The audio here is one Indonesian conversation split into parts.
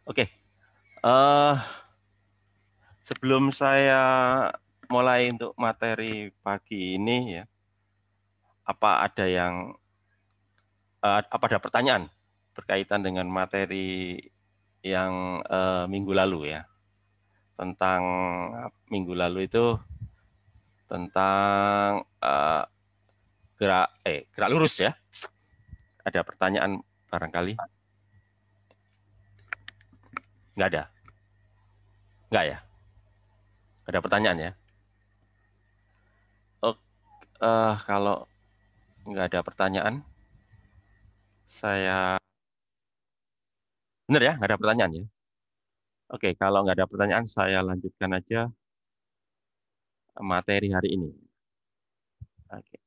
Oke, eh, sebelum saya mulai untuk materi pagi ini ya, apa ada yang apa ada pertanyaan berkaitan dengan materi yang minggu lalu ya, tentang minggu lalu itu tentang gerak lurus ya. Ada pertanyaan barangkali? Nggak ada, nggak ya? Nggak ada pertanyaan ya? Oh, kalau nggak ada pertanyaan, saya benar ya, nggak ada pertanyaan ya. Oke, kalau nggak ada pertanyaan, saya lanjutkan aja materi hari ini. Oke,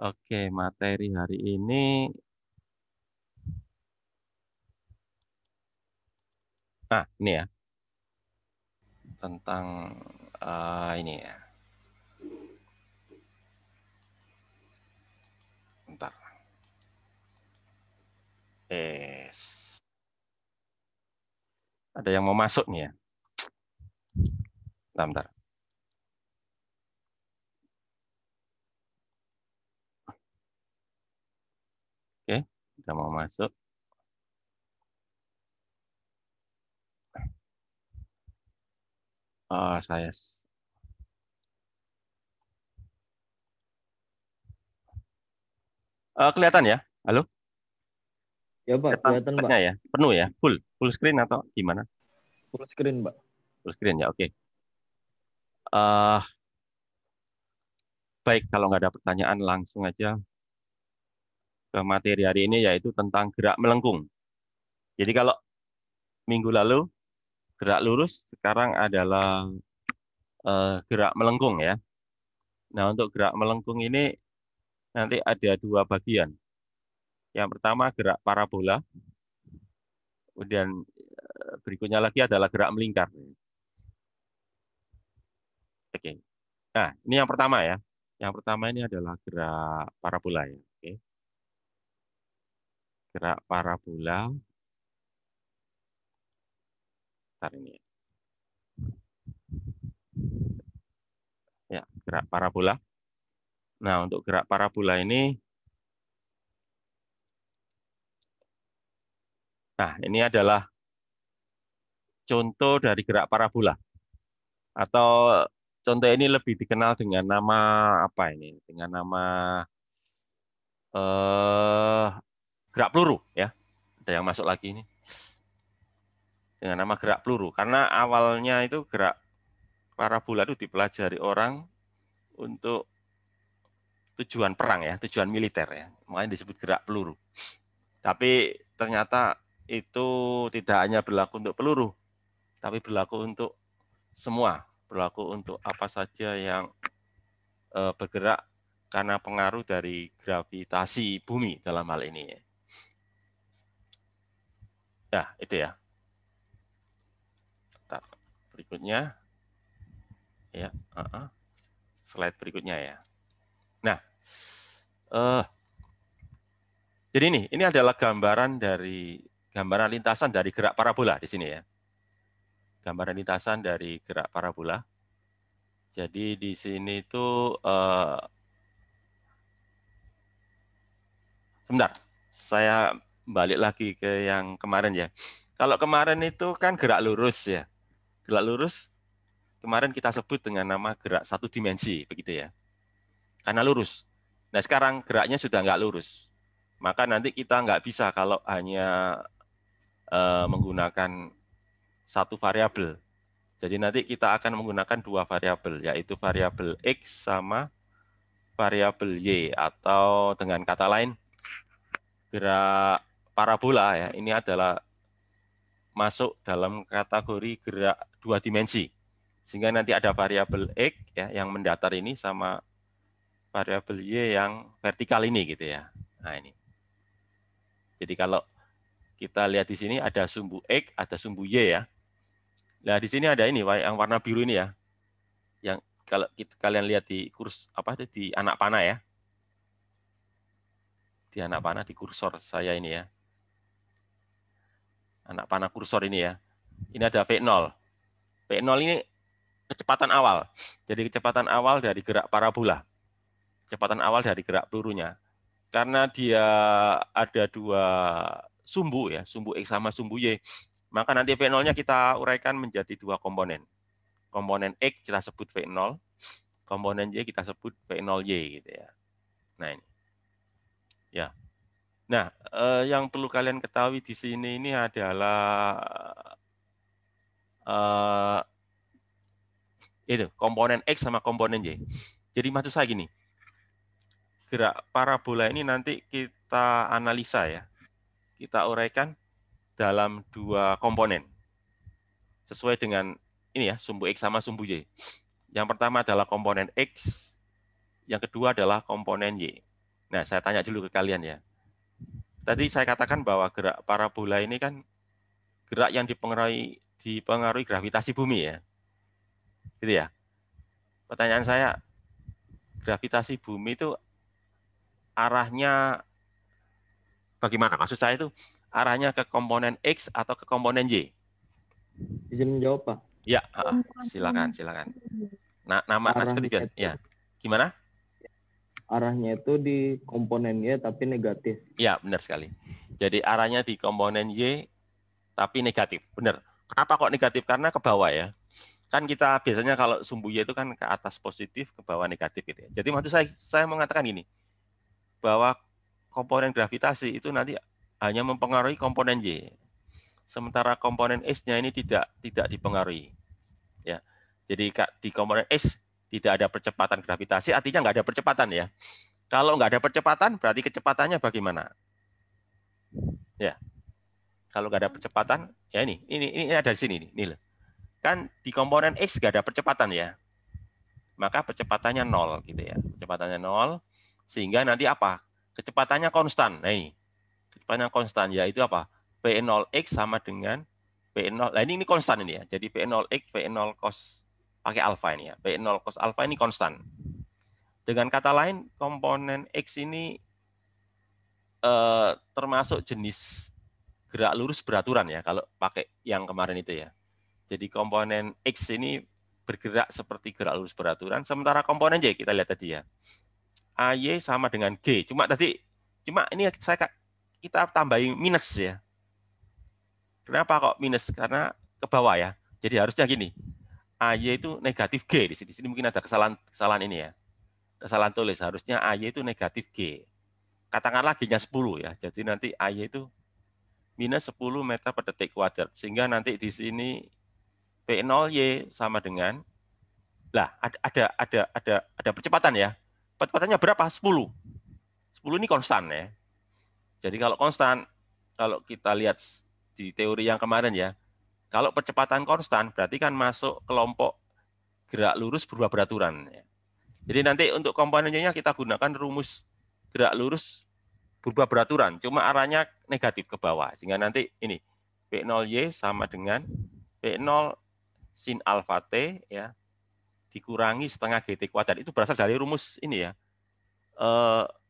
Oke, materi hari ini, ini ya, tentang ini ya. Bentar. Ada yang mau masuk nih ya. Bentar, bentar. Oke, udah mau masuk. Saya kelihatan ya? Halo? Ya Pak, Kelihatan kelihatan Pak. slide-nya ya? Penuh ya? Full screen atau gimana? Full screen Pak. Full screen ya, oke. Eh, baik, kalau nggak ada pertanyaan, langsung aja ke materi hari ini, yaitu tentang gerak melengkung. Jadi kalau minggu lalu gerak lurus, sekarang adalah gerak melengkung ya. Nah, untuk gerak melengkung ini nanti ada dua bagian. Yang pertama gerak parabola, kemudian berikutnya lagi adalah gerak melingkar. Oke. Nah, ini yang pertama ya. Yang pertama ini adalah gerak parabola ya. Oke. Gerak parabola. Bentar ini ya. Ya, gerak parabola. Nah, untuk gerak parabola ini, nah ini adalah contoh dari gerak parabola. Atau contoh ini lebih dikenal dengan nama apa ini? Dengan nama eh, gerak peluru ya. Ada yang masuk lagi ini dengan nama gerak peluru karena awalnya itu gerak parabola itu dipelajari orang untuk tujuan perang ya, tujuan militer ya. Makanya disebut gerak peluru. Tapi ternyata itu tidak hanya berlaku untuk peluru, tapi berlaku untuk semua, berlaku untuk apa saja yang bergerak karena pengaruh dari gravitasi bumi dalam hal ini. Ya, itu ya. Bentar. Berikutnya, ya, slide berikutnya ya. Nah, uh, jadi ini adalah gambaran lintasan dari gerak parabola di sini ya. Gambaran lintasan dari gerak parabola. Jadi di sini itu sebentar, saya balik lagi ke yang kemarin ya. Kalau kemarin itu kan gerak lurus ya. Gerak lurus kemarin kita sebut dengan nama gerak satu dimensi, begitu ya. Karena lurus. Nah sekarang geraknya sudah nggak lurus. Maka nanti kita nggak bisa kalau hanya menggunakan satu variabel. Jadi nanti kita akan menggunakan dua variabel, yaitu variabel X sama variabel Y. Atau dengan kata lain, gerak parabola ya, ini adalah masuk dalam kategori gerak dua dimensi. Sehingga nanti ada variabel X ya yang mendatar ini sama variabel Y yang vertikal ini gitu ya. Nah, ini. Jadi kalau kita lihat di sini ada sumbu X, ada sumbu Y ya. Nah, di sini ada ini yang warna biru ini ya. Yang kalau kalian lihat di di anak panah ya. Di anak panah di kursor saya ini ya. anak panah kursor ini ya. Ini ada V0. V0 ini kecepatan awal. Jadi kecepatan awal dari gerak parabola. Kecepatan awal dari gerak pelurunya. Karena dia ada dua sumbu ya, sumbu X sama sumbu Y, maka nanti V0-nya kita uraikan menjadi dua komponen. Komponen X kita sebut V0, komponen Y kita sebut V0Y gitu ya. Nah ini. Ya. Nah, yang perlu kalian ketahui di sini ini adalah itu komponen X sama komponen Y. Jadi maksud saya gini, gerak parabola ini nanti kita analisa ya, kita uraikan dalam dua komponen sesuai dengan ini ya, sumbu X sama sumbu Y. Yang pertama adalah komponen X, yang kedua adalah komponen Y. Nah, saya tanya dulu ke kalian ya. Tadi saya katakan bahwa gerak parabola ini kan gerak yang dipengaruhi gravitasi bumi ya. Gitu ya. Pertanyaan saya, gravitasi bumi itu arahnya bagaimana? Maksud saya itu arahnya ke komponen X atau ke komponen Y? Izin menjawab, Pak. Ya, silakan. Nah, nama seperti biasa. Ya. Gimana? Arahnya itu di komponen Y tapi negatif. Ya, benar sekali. Jadi arahnya di komponen Y tapi negatif. Benar. Kenapa kok negatif? Karena ke bawah ya. Kan kita biasanya kalau sumbu Y itu kan ke atas positif, ke bawah negatif gitu ya. Jadi maksud saya mengatakan ini, bahwa komponen gravitasi itu nanti hanya mempengaruhi komponen Y. Sementara komponen S-nya ini tidak dipengaruhi. Ya. Jadi di komponen S tidak ada percepatan gravitasi, artinya nggak ada percepatan ya. Kalau nggak ada percepatan, berarti kecepatannya bagaimana? Ya, kalau nggak ada percepatan, ya ini ada di sini nih. Kan di komponen X nggak ada percepatan ya, maka percepatannya 0 gitu ya. Kecepatannya 0, sehingga nanti apa? Kecepatannya konstan. Nah ini, kecepatannya konstan, yaitu apa? V0x sama dengan V0, nah ini konstan ini ya. Jadi V0x, V0 cos, pakai alfa ini ya. V0 cos alfa ini konstan. Dengan kata lain, komponen X ini termasuk jenis gerak lurus beraturan ya, kalau pakai yang kemarin itu ya. Jadi komponen X ini bergerak seperti gerak lurus beraturan, sementara komponen Y kita lihat tadi ya. AY sama dengan G. Cuma ini kita tambahin minus ya. Kenapa kok minus? Karena ke bawah ya. Jadi harusnya gini. AY itu negatif G di sini. Di sini mungkin ada kesalahan ini ya. Kesalahan tulis. Harusnya AY itu negatif G. Katakanlah G-nya 10 ya. Jadi nanti AY itu minus 10 meter per detik kuadrat. Sehingga nanti di sini V0Y sama dengan, lah ada percepatan ya. Percepatannya berapa? 10. 10 ini konstan ya. Jadi kalau konstan, kalau kita lihat di teori yang kemarin ya, kalau percepatan konstan berarti kan masuk kelompok gerak lurus berubah beraturan ya. Jadi nanti untuk komponennya kita gunakan rumus gerak lurus berubah beraturan, cuma arahnya negatif ke bawah. Sehingga nanti ini V0Y sama dengan V0 sin alfa T ya dikurangi setengah GT kuadrat. Itu berasal dari rumus ini ya.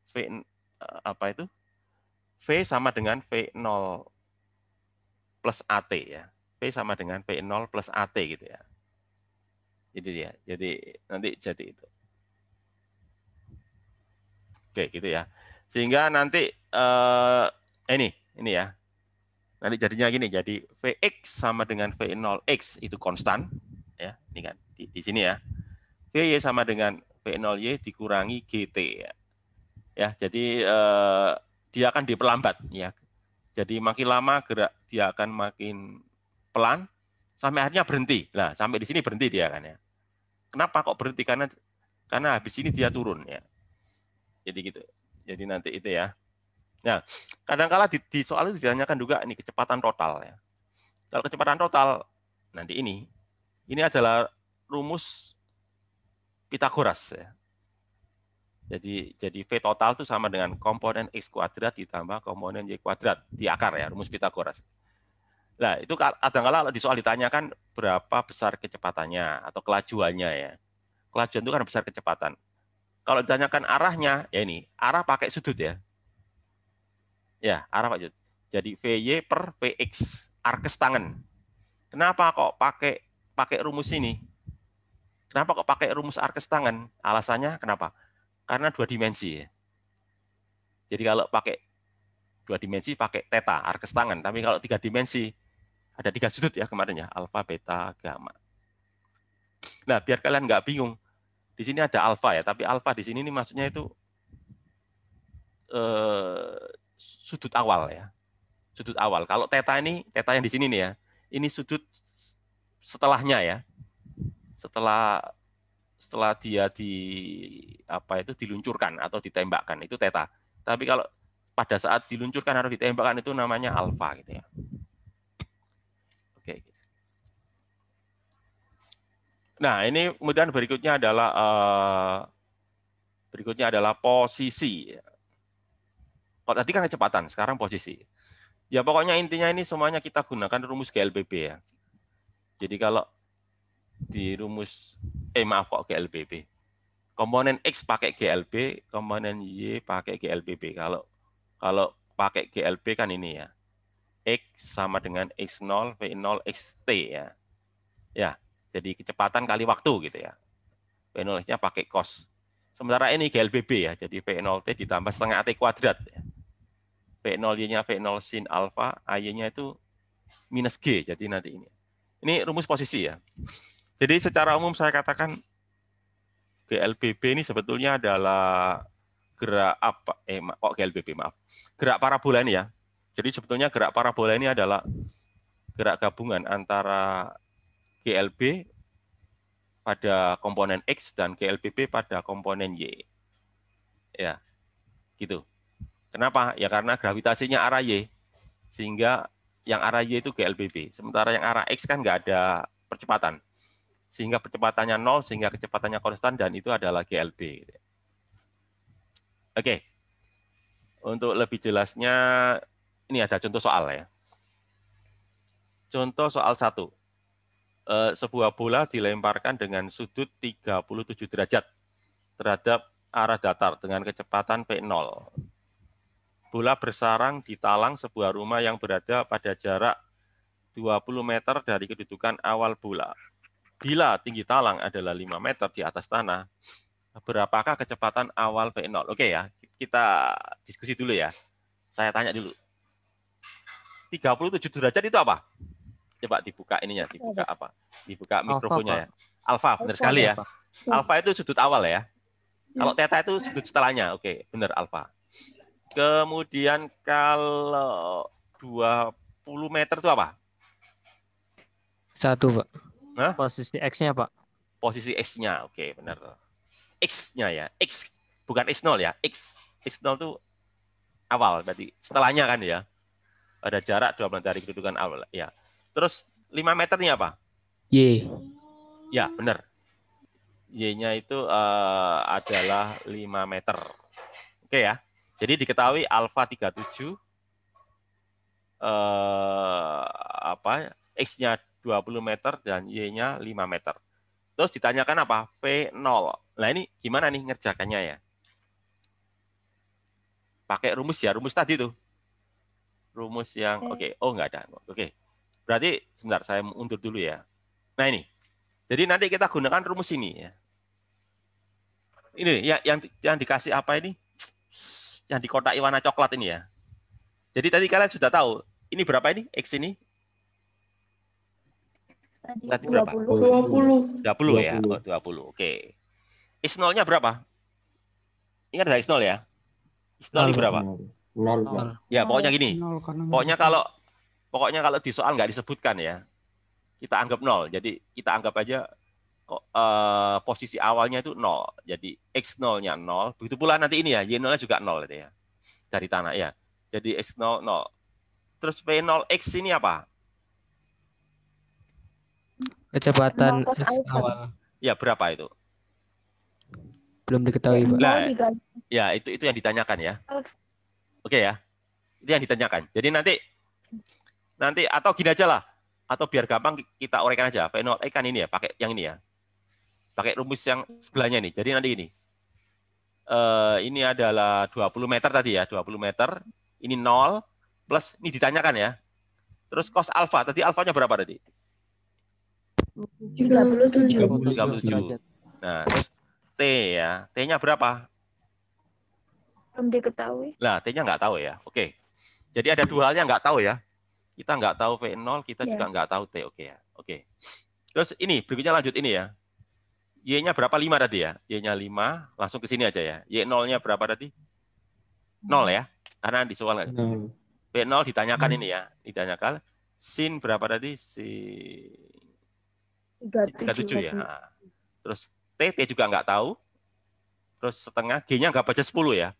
V apa itu? V sama dengan V0 plus AT ya. V sama dengan V0 plus AT gitu ya. Jadi ya. Jadi nanti jadi itu. Oke, gitu ya. Sehingga nanti ini ya. Nanti jadinya gini, jadi Vx sama dengan V0x itu konstan ya. Ini kan di sini ya. Vy sama dengan V0y dikurangi GT ya. Ya, jadi dia akan diperlambat ya. Jadi makin lama gerak dia akan makin pelan sampai akhirnya berhenti. Nah, sampai di sini berhenti dia kan ya. Kenapa kok berhenti? Karena habis ini dia turun ya. Jadi gitu. Jadi nanti itu ya. Nah, kadang-kala di soal itu ditanyakan juga ini kecepatan total ya. Kalau kecepatan total nanti ini adalah rumus Pitagoras ya. Jadi V total itu sama dengan komponen X kuadrat ditambah komponen Y kuadrat di akar ya, rumus Pitagoras. Nah, itu kadang-kala di soal ditanyakan berapa besar kecepatannya atau kelajuannya ya. Kelajuan itu kan besar kecepatan. Kalau ditanyakan arahnya, ya ini, arah pakai sudut ya. Ya, arah pakai sudut. Jadi VY per VX, arkes tangan. Kenapa kok pakai rumus ini? Kenapa kok pakai rumus arkes tangan? Alasannya kenapa? Karena 2 dimensi. Jadi kalau pakai 2 dimensi pakai theta, arkes tangan. Tapi kalau 3 dimensi, ada 3 sudut ya kemarin ya, alfa, beta, gamma. Nah, biar kalian nggak bingung, di sini ada alfa ya, tapi alfa di sini ini maksudnya itu sudut awal ya. Sudut awal. Kalau theta ini, theta yang di sini nih ya, ini sudut setelahnya ya. Setelah dia diluncurkan atau ditembakkan itu theta. Tapi kalau pada saat diluncurkan atau ditembakkan itu namanya alfa gitu ya. Oke. Nah, ini kemudian berikutnya adalah posisi. Kalau tadi kan kecepatan, sekarang posisi. Ya pokoknya intinya ini semuanya kita gunakan rumus GLBB ya. Jadi kalau di rumus GLBB. Komponen X pakai GLB, komponen Y pakai GLBB. Kalau pakai GLB kan ini ya. X sama dengan X0, V0, XT ya. Ya, jadi kecepatan kali waktu gitu ya. V0-nya pakai cos. Sementara ini GLBB ya, jadi V0T ditambah setengah AT kuadrat. Ya. V0Y-nya V0 sin alfa, AY-nya itu minus G, jadi nanti ini. Ini rumus posisi ya. Jadi secara umum saya katakan GLBB ini sebetulnya adalah gerak apa? GLBB maaf. Gerak parabola ini ya. Jadi sebetulnya gerak parabola ini adalah gerak gabungan antara GLB pada komponen X dan GLBB pada komponen Y. Ya, gitu. Kenapa? Ya karena gravitasinya arah Y, sehingga yang arah Y itu GLBB. Sementara yang arah X kan nggak ada percepatan. Sehingga percepatannya 0, sehingga kecepatannya konstan, dan itu adalah GLB. Oke. Untuk lebih jelasnya, ini ada contoh soal ya. Contoh soal 1. Sebuah bola dilemparkan dengan sudut 37 derajat terhadap arah datar dengan kecepatan V0. Bola bersarang di talang sebuah rumah yang berada pada jarak 20 meter dari kedudukan awal bola. Bila tinggi talang adalah 5 meter di atas tanah, berapakah kecepatan awal V0? Oke ya, kita diskusi dulu ya. Saya tanya dulu. 37 derajat itu apa? Coba dibuka ininya, dibuka apa? Dibuka mikrofonnya ya. Alfa, benar sekali ya. Alfa itu sudut awal ya. Kalau theta itu sudut setelahnya. Oke, benar alfa. Kemudian kalau 20 meter itu apa? 1, Pak. Hah? Posisi X-nya, Pak. Posisi X-nya, oke, benar. X-nya ya, X, bukan X0 ya, X. X0 itu awal, berarti setelahnya kan ya. Ada jarak 2 meter dari kedudukan awal, ya. Terus 5 meter ini apa? Y. Ya, benar. Y-nya itu adalah 5 meter. Oke ya. Jadi diketahui alfa 37 X-nya 20 meter dan Y-nya 5 meter. Terus ditanyakan apa? V0. Nah ini gimana nih ngerjakannya ya? Pakai rumus ya, rumus tadi tuh. Rumus yang, oke. Oh nggak ada. Oke. Berarti, sebentar, saya mundur dulu ya. Nah ini. Jadi nanti kita gunakan rumus ini ya. Ini yang dikasih apa ini? Yang di kotak warna coklat ini ya. Jadi tadi kalian sudah tahu, ini berapa ini? X ini? Tadi berapa? 20 ya? Oh, 20, oke. X0-nya berapa? Ingat nggak X0 ya? X0 ini berapa? 0. Ya, pokoknya gini. Pokoknya kalau di soal nggak disebutkan ya, kita anggap 0. Jadi kita anggap aja posisi awalnya itu 0. Jadi X0-nya 0. Begitu pula nanti ini ya, Y0-nya juga 0 gitu ya. Dari tanah ya. Jadi X0, 0. Terus V0X ini apa? Kecepatan X awal. Ya, berapa itu? Belum diketahui, Pak. Nah, ya, itu yang ditanyakan ya. Oke ya. Itu yang ditanyakan. Jadi nanti atau gini aja lah. Atau biar gampang kita uraikan aja. V0X kan ini ya, pakai yang ini ya. Pakai rumus yang sebelahnya nih. Jadi nanti ini. Ini adalah 20 meter tadi ya, 20 meter. Ini 0. plus ini ditanyakan ya. Terus cos alfa, tadi alfanya berapa tadi? 37. 37. Nah, terus T ya. T-nya berapa? Belum diketahui. Nah, T-nya nggak tahu ya. Oke. Jadi ada dua hal yang nggak tahu ya. Kita nggak tahu V0, kita Ya. juga nggak tahu T. Oke ya. Oke. Terus ini, berikutnya lanjut ini ya. Y-nya berapa? 5 tadi ya? Y-nya 5, langsung ke sini aja ya. Y0-nya berapa tadi? 0 ya. Karena di soal nggak. V0 ditanyakan ini ya. Ditanyakan. Sin berapa tadi? Sin 37 ya. Nah. Terus T juga nggak tahu. Terus setengah, G-nya nggak baca 10 ya.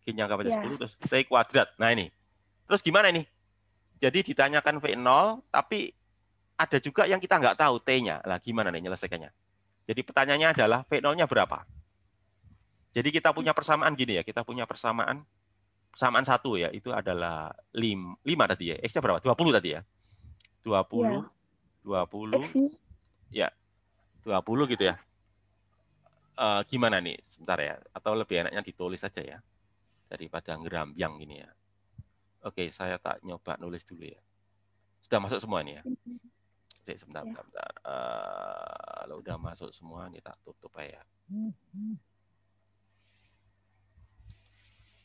G-nya nggak baca Ya. 10, terus T kuadrat. Nah ini. Terus gimana ini? Jadi ditanyakan V0, tapi ada juga yang kita nggak tahu T-nya. Lah gimana nih nyelesaikannya? Jadi pertanyaannya adalah V0-nya berapa? Jadi kita punya persamaan gini ya. Kita punya persamaan satu ya. Itu adalah 5 tadi ya. X-nya berapa? 20 tadi ya. 20, 20, X-nya 20 gitu ya. Gimana nih? Sebentar ya. Atau lebih enaknya ditulis saja ya. Daripada ngerambyang gini ya. Oke, saya tak nyoba nulis dulu ya. Sudah masuk semua ini ya? Sebentar. Kalau udah masuk semua, ini tak tutup ya.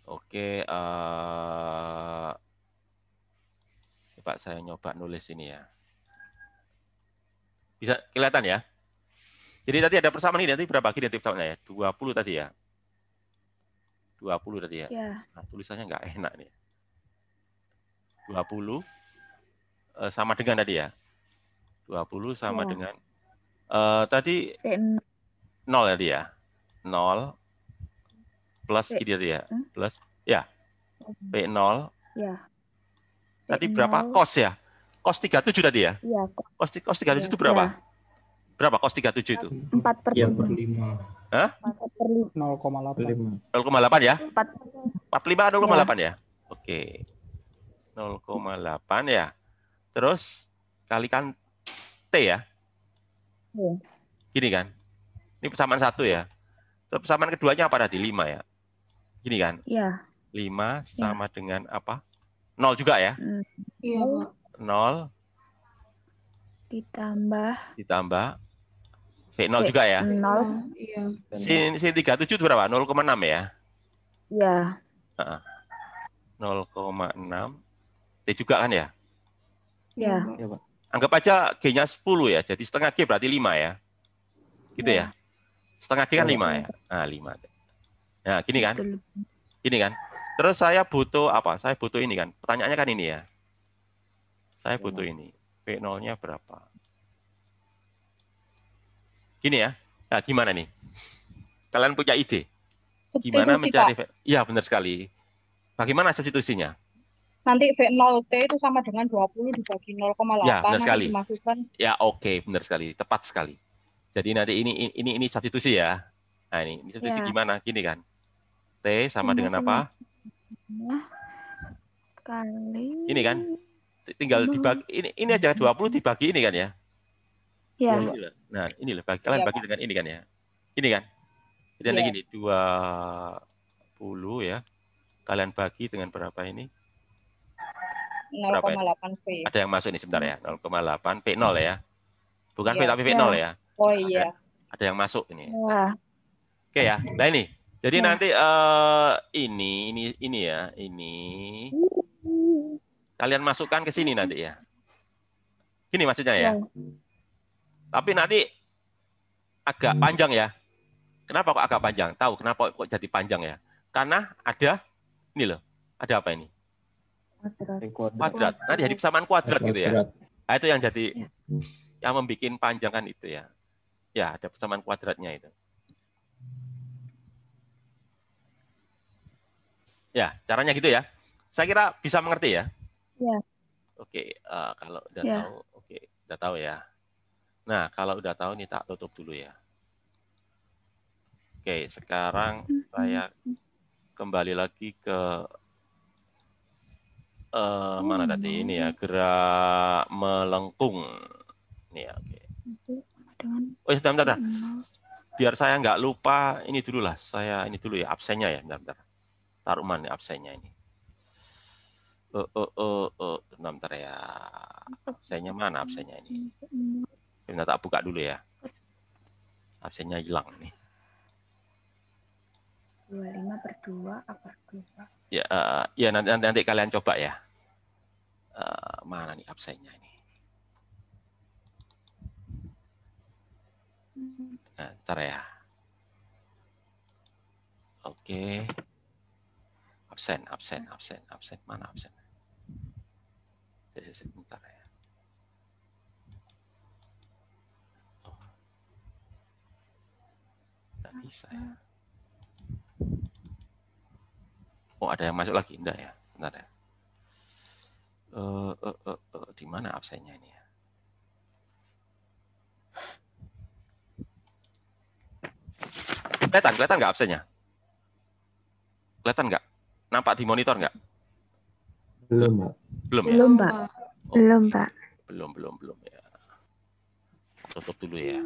Oke, coba saya nyoba nulis ini ya. Bisa kelihatan ya? Jadi tadi ada persamaan ini, nanti berapa kali nanti persamaannya ya? 20 tadi ya? 20 tadi ya? ya. Nah, tulisannya nggak enak nih. 20 sama dengan tadi ya? 20 sama Ya. dengan tadi V0. 0 tadi ya? 0 plus V- gitu tadi ya? Hmm? Plus, ya. P0. Ya. Tadi V0. berapa? Cos ya? Cos 37 tadi ya? Iya, Cos 37 itu berapa? Ya. Berapa cos 37 itu? 4 per 5. 4 per 5. 0,8. 0,8 ya? 4. 45 kan 0,8 ya? Oke. 0,8 ya. Terus kalikan T ya? Iya. Gini kan? Ini persamaan 1 ya. Terus persamaan keduanya apa tadi? 5 ya? Gini kan? Ya. 5 sama dengan apa? 0 juga ya? Iya, Pak. 0 ditambah V0 juga ya? 0. Sin 37 itu berapa? 0,6 ya? Ya. 0,6. T juga kan ya? Ya. Ya, Pak. Anggap aja G-nya 10 ya. Jadi setengah G berarti 5 ya. Gitu ya? Setengah G kan 5 ya? Nah, 5. Nah, gini kan? Betul. Gini kan? Terus saya butuh apa? Saya butuh ini kan. Pertanyaannya kan ini ya. Saya butuh ini. V0-nya berapa? Gini ya. Nah, gimana nih? Kalian punya ide? Gimana mencari V? Iya, benar sekali. Bagaimana substitusinya? Nanti V0T itu sama dengan 20 dibagi 0,8 Ya, benar nanti sekali. dimasukkan. Ya, oke, benar sekali. Tepat sekali. Jadi nanti ini substitusi ya. Nah, ini substitusi Ya. gimana? Gini kan. T sama dengan apa? Kali. Ini kan. Tinggal dibagi ini aja 20 dibagi ini kan ya. Ya. Nah, ini loh, kalian bagi dengan ini kan ya. Ini kan. Jadi ada gini, 20 ya. Kalian bagi dengan berapa ini? 0,8 V. Ada yang masuk nih sebentar ya. 0,8 P0 ya. Bukan V Iya. tapi V0 ya. Oh iya. Ada yang masuk ini. Ya. Oke ya. Nah ini. Jadi Ya. nanti ini ya, ini kalian masukkan ke sini nanti ya. Gini maksudnya ya. Tapi nanti agak panjang ya. Kenapa kok agak panjang? Tahu kenapa kok jadi panjang ya? Karena ada ini loh. Ada apa ini? Kuadrat. Nanti jadi persamaan kuadrat gitu ya. Nah, itu yang jadi yang membuat panjang kan itu ya. Ya, ada persamaan kuadratnya itu. Ya, caranya gitu ya. Saya kira bisa mengerti ya. Ya. Oke, kalau udah Ya. tahu, oke, udah tahu ya. Nah, kalau udah tahu nih tak tutup dulu ya. Oke, sekarang saya kembali lagi ke mana tadi ini ya, gerak melengkung. Ini ya, oke. Oh, bentar. Biar saya nggak lupa, ini dulu lah. Saya ini dulu ya, absennya ya, bentar. Taruh mana absennya ini. Bentar ya. Absennya mana absennya ini? Bentar, tak buka dulu ya. Absennya hilang nih. 25/2 apa 2? Ya, ya nanti kalian coba ya. Mana nih absennya ini? Nah, ntar ya. Oke. Absen. Mana absen? Sebentar ya. Nggak bisa ya. Oh, ada yang masuk lagi? Enggak ya? Bentar ya. Di mana absennya ini ya? Kelihatan nggak absennya? Kelihatan nggak? Nampak di monitor nggak? Belum, Pak. Belum ya? Belum, Pak. Oh, Belum, Pak. belum ya. Tutup dulu ya.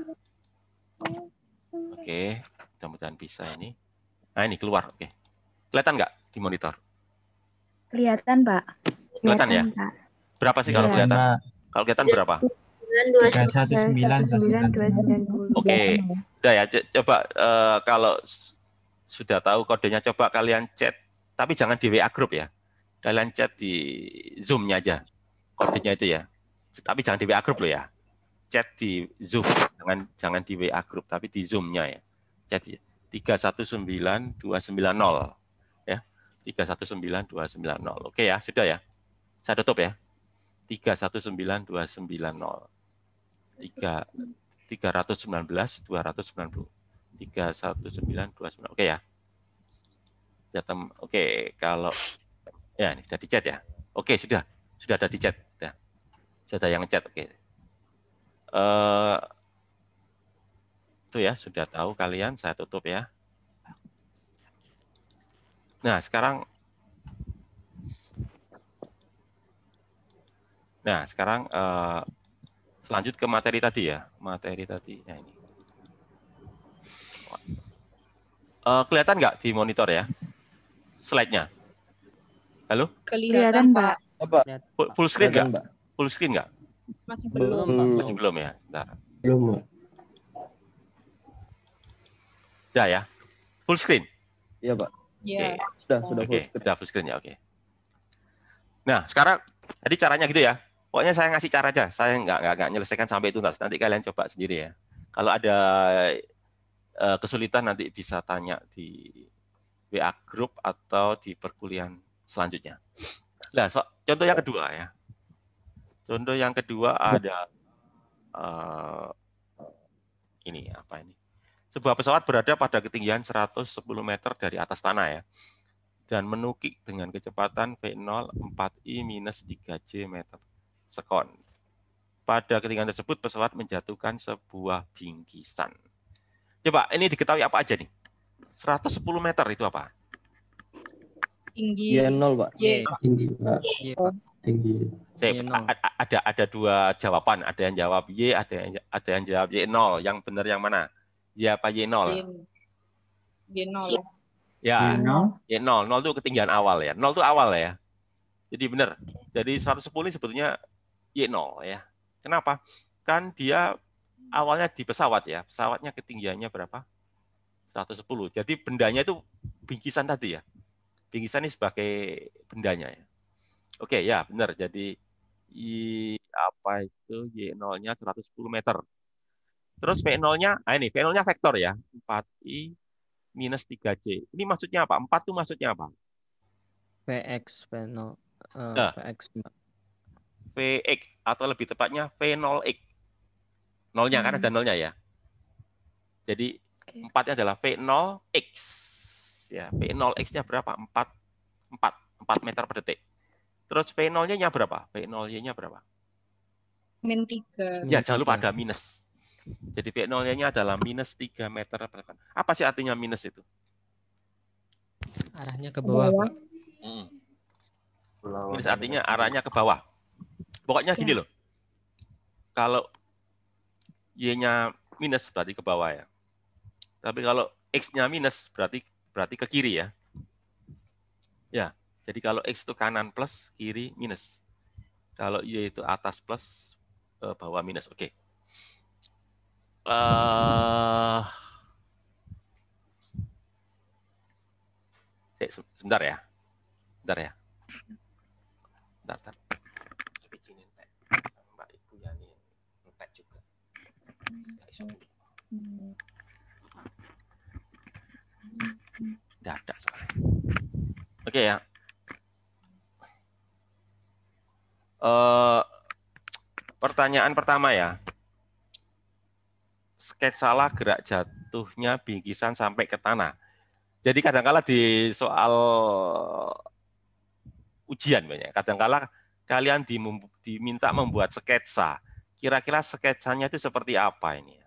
Oke, mudah-mudahan bisa ini. Nah, ini keluar. Oke. Kelihatan nggak di monitor? Kelihatan, Pak. Kelihatan ya? Pak. Berapa sih kalau Iya. kelihatan? Kalau kelihatan berapa? 319,290. Oke, udah ya. Coba kalau sudah tahu kodenya, coba kalian chat. Tapi jangan di WA group ya. Kalian chat di Zoom-nya aja. Kodenya itu ya. Tapi jangan di WA group loh ya. Chat di Zoom. Jangan di WA group, tapi di Zoom-nya ya. Chat 319290. Ya. 319290. Oke ya, sudah ya. Saya tutup ya. 319290. 319 290. 319 290. Oke ya. Oke, kalau ya ini sudah di chat ya. Oke, sudah ada di chat. Sudah ada yang chat. Oke. Itu ya, sudah tahu kalian, saya tutup ya. Nah, sekarang lanjut ke materi tadi ya. Materi tadi. Nah, ini. Kelihatan nggak di monitor ya? Slide-nya. Halo? Kelihatan, Pak. Full screen nggak? Mbak. Full screen nggak? Masih belum. Masih belum ya? Bentar. Belum, Mbak. Udah ya? Full screen? Iya, Pak. Iya. Sudah Oke, sudah full screen ya, oke. Nah, sekarang tadi caranya gitu ya. Pokoknya saya ngasih cara aja. Saya nggak menyelesaikan sampai tuntas. Nanti kalian coba sendiri ya. Kalau ada kesulitan nanti bisa tanya di WA group atau di perkuliahan selanjutnya. Nah, contoh yang kedua ya. Contoh yang kedua ada ini apa ini? Sebuah pesawat berada pada ketinggian 110 meter dari atas tanah ya. Dan menukik dengan kecepatan V0 4I minus 3J meter sekon. Pada ketinggian tersebut pesawat menjatuhkan sebuah bingkisan. Coba ini diketahui apa aja nih? 110 meter itu apa? Tinggi. Iya, 0, Pak. Y. Tinggi, Pak. Iya, Pak. Tinggi. Ada dua jawaban. Ada yang jawab Y, ada yang jawab Y0. Yang benar yang mana? Y apa Y0? Y0. Ya, Y0. Y0. 0 itu ketinggian awal ya. 0 itu awal ya. Jadi benar. Jadi 110 ini sebetulnya Y0 ya. Kenapa? Kan dia awalnya di pesawat ya. Pesawatnya ketinggiannya berapa? 110. Jadi bendanya itu bingkisan tadi ya. Bingkisan ini sebagai bendanya ya. Oke, ya benar. Jadi apa itu Y0-nya 110 meter. Terus V0-nya, ini V0-nya vektor ya. 4I minus 3J. Ini maksudnya apa? 4 itu maksudnya apa? VX, V0, VX, Mbak. VX atau lebih tepatnya V0X. Nolnya kan ada nolnya ya. Jadi 4-nya adalah V0X. Ya, V0X-nya berapa? 4 meter per detik. Terus V0-nya berapa? V0-nya berapa? Min 3. Ya, jangan lupa ada minus. Jadi V0-nya adalah minus 3 meter per detik. Apa sih artinya minus itu? Arahnya ke bawah, Pak. Minus artinya arahnya ke bawah. Pokoknya gini loh. Kalau Y-nya minus berarti ke bawah ya. Tapi kalau X-nya minus berarti ke kiri ya. Ya. Jadi kalau X itu kanan plus, kiri minus. Kalau Y itu atas plus, bawah minus. Oke. Sebentar ya. Bentar ya. Bentar. Bikinin teh. Mbak Ibu Yani teh juga. Nggak iso dulu. Nggak ada soalnya. Oke ya. Pertanyaan pertama ya. Sketsalah gerak jatuhnya bingkisan sampai ke tanah. Jadi kadang-kala di soal ujian banyak. Kadang-kala kalian diminta membuat sketsa. Kira-kira sketsanya itu seperti apa ini?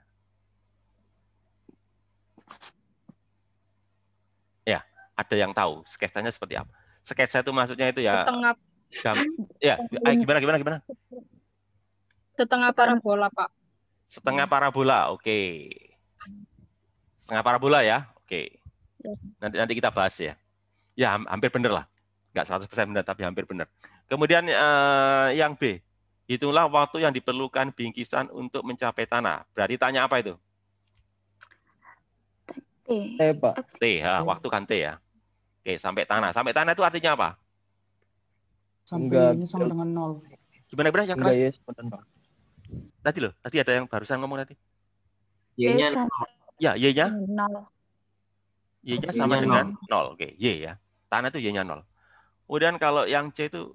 Ya, ada yang tahu sketsanya seperti apa? Sketsa itu maksudnya itu ya. Setengah Ya, gimana? setengah parabola, Pak. Setengah parabola, oke. Setengah parabola ya, oke. Nanti kita bahas ya. Ya, hampir benar lah. Nggak 100% benar, tapi hampir benar. Kemudian yang B, hitunglah waktu yang diperlukan bingkisan untuk mencapai tanah. Berarti tanya apa itu? T. Pak. T, ya, waktu kan T ya. Oke, sampai tanah. Sampai tanah itu artinya apa? Sampai ini sama dengan 0. Gimana yang Enggak, keras? yes, benar. Tadi loh, tadi ada yang barusan ngomong tadi. Y-nya Ya, Y-nya? 0. Y-nya sama dengan 0. Oke, Y ya. Tanah itu Y-nya 0. Kemudian kalau yang C itu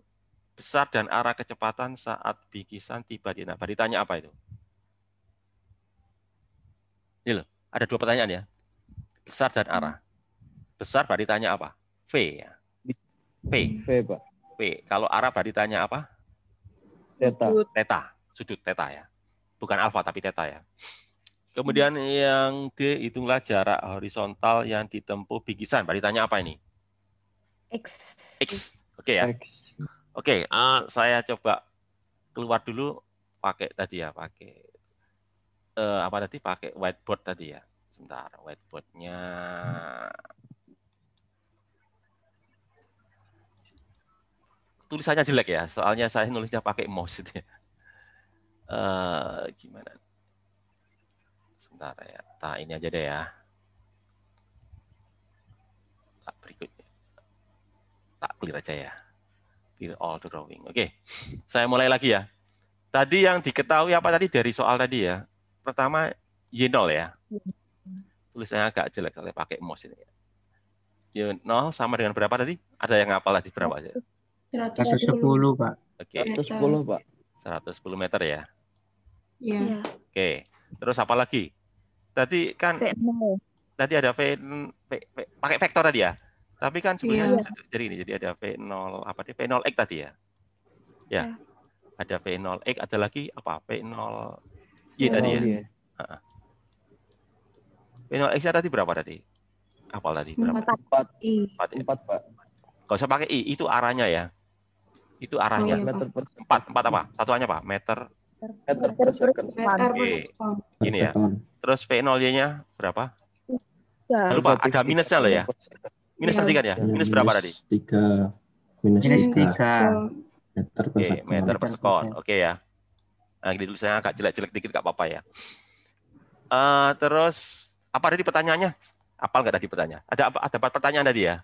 besar dan arah kecepatan saat bingkisan tiba di tanah. Ditanya apa itu? Ini loh, ada dua pertanyaan ya. Besar dan arah. Besar ditanya apa? V ya. V, Pak. V. Kalau arah ditanya apa? Theta. Theta, sudut theta ya. Bukan alfa tapi theta ya. Kemudian yang D, hitunglah jarak horizontal yang ditempuh bingkisan. Ditanya apa ini? X. X. Oke ya. Oke, saya coba keluar dulu pakai tadi ya, pakai apa tadi? Pakai whiteboard tadi ya. Sebentar, whiteboardnya. Tulisannya jelek ya, soalnya saya nulisnya pakai mouse itu ya. Gimana? Sebentar ya, ini aja deh ya. Tak berikutnya. Tak clear aja ya. Clear all drawing. Oke, saya mulai lagi ya. Tadi yang diketahui apa tadi dari soal tadi ya? Pertama, Y0 ya. Tulisannya agak jelek, saya pakai mouse ini. Y0 sama dengan berapa tadi? Ada yang ngapal tadi berapa aja? 110, Pak. Oke. 110, Pak. 110 meter ya. Iya. Oke. Terus apa lagi? Tadi kan V0. tadi ada pakai vektor tadi ya. Tapi kan sebenarnya jadi ini, jadi ada V0 apa nih? V0x tadi ya. Ya. Ada V0x, ada lagi apa? V0y tadi ya. V0x-nya tadi berapa tadi? Apal tadi berapa? 4, Pak. Kalau saya pakai I, itu arahnya ya. Itu arahnya. Meter per 4 apa? Satuannya apa? Meter per second. Oke. Ini ya. Terus V0y-nya berapa? Ya. Lupa, ada minusnya loh ya. Minus tadi kan ya? Minus berapa tadi? 3. Minus 3 meter per Oke, sekon. meter per sekon. Oke ya. Nah, di tulisannya agak jelek-jelek dikit, nggak apa-apa ya. Terus, apa tadi pertanyaannya? Apal nggak tadi pertanyaan? Ada 4 pertanyaan tadi ya?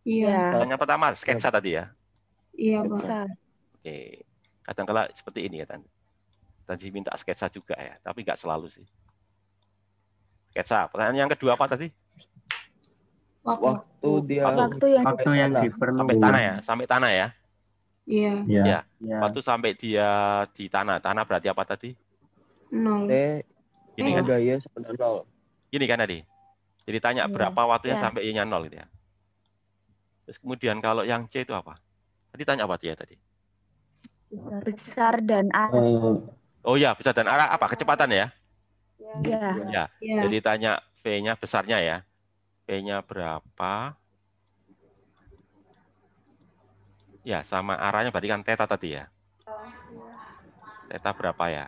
Iya. Pertanyaan pertama, sketsa tadi ya? Iya, Pak. Besar. Oke. Kadang-kala seperti ini ya, Tadi minta sketsa juga ya, tapi nggak selalu sih. Sketsa. Pertanyaan yang kedua apa tadi? Waktu dia Waktu yang diperlukan. Sampai tanah ya? Sampai tanah ya? Iya. Ya. Ya. Waktu sampai dia di tanah. Tanah berarti apa tadi? 0. T Ini kan? 3Y sama 0. Ini kan tadi. Jadi tanya berapa waktunya Ya. sampai Y-nya 0 gitu ya. Terus kemudian kalau yang C itu apa? Tadi tanya apa dia tadi? Besar dan arah. Oh ya, besar dan arah apa? Kecepatan ya? Ya. Ya. Iya. Jadi tanya V-nya besarnya ya. V-nya berapa? Ya, sama arahnya berarti kan theta tadi ya. Theta berapa ya?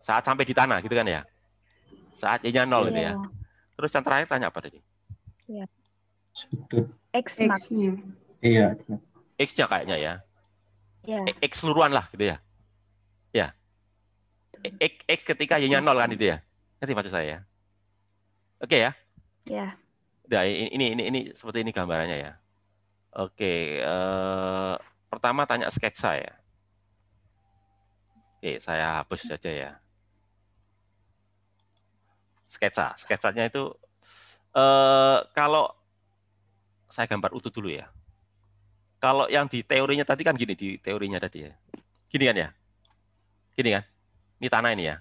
Saat sampai di tanah gitu kan ya? Saat Y-nya 0 gitu ya. Terus yang terakhir tanya apa tadi? Sudut. X max. X-nya. Iya. X-nya kayaknya ya. Ya. X seluruhan lah gitu ya. Ya. X ketika Y-nya 0 kan itu ya. Ngerti maksud saya ya? Oke ya. Ya. Nah, ini seperti ini gambarannya ya. Oke, pertama tanya sketsa ya. Oke, saya hapus saja ya. Sketsanya itu kalau saya gambar utuh dulu ya. Kalau yang di teorinya tadi kan gini, di teorinya tadi ya. Gini kan ya? Gini kan? Ini tanah ini ya.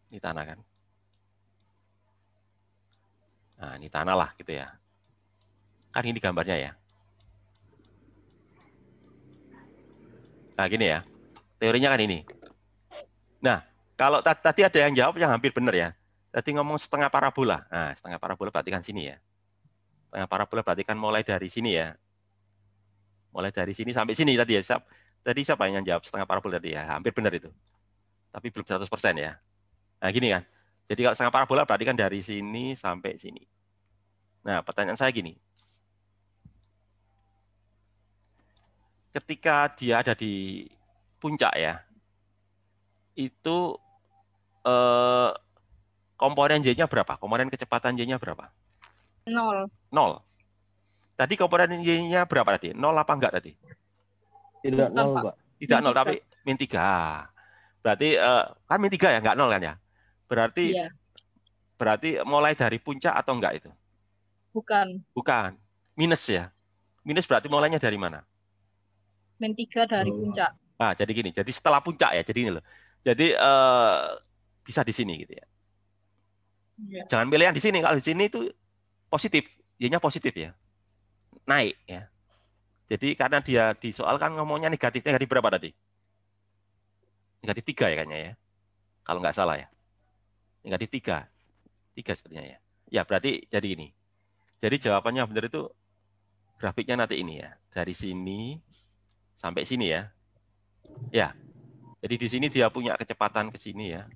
Ini tanah kan. Nah, ini tanah lah gitu ya. Kan ini gambarnya ya. Nah, gini ya. Teorinya kan ini. Nah, kalau tadi ada yang jawab yang hampir benar ya. Tadi ngomong setengah parabola. Nah, setengah parabola berarti kan sini ya. Setengah parabola berarti kan mulai dari sini ya. Mulai dari sini sampai sini tadi ya. Tadi siapa yang jawab setengah parabola tadi ya? Hampir benar itu. Tapi belum 100% ya. Nah, gini kan. Jadi kalau setengah parabola berarti kan dari sini sampai sini. Nah, pertanyaan saya gini. Ketika dia ada di puncak ya, itu komponen Y-nya berapa? Komponen kecepatan Y-nya berapa? 0. 0. Tadi komponen Y-nya berapa tadi? 0 apa enggak tadi? Tidak Bukan, 0, Pak. Pak. Tidak 0, 3. tapi min 3. Berarti kan min 3 ya, enggak 0 kan ya? Berarti Iya. berarti mulai dari puncak atau enggak itu? Bukan. Bukan. Minus ya. Minus berarti mulainya dari mana? Min 3 dari Oh. puncak. Nah, jadi gini. Jadi setelah puncak ya. Jadi ini loh. Jadi bisa di sini gitu ya. Iya. Jangan pilih yang di sini. Kalau di sini itu positif. Y-nya positif ya. Naik ya. Jadi karena dia di soal kan ngomongnya negatifnya negatif berapa tadi? Negatif 3 ya kayaknya ya. Kalau nggak salah ya. Negatif 3. 3 sepertinya ya. Ya berarti jadi ini. Jadi jawabannya benar itu grafiknya nanti ini ya. Dari sini sampai sini ya. Ya. Jadi di sini dia punya kecepatan ke sini ya.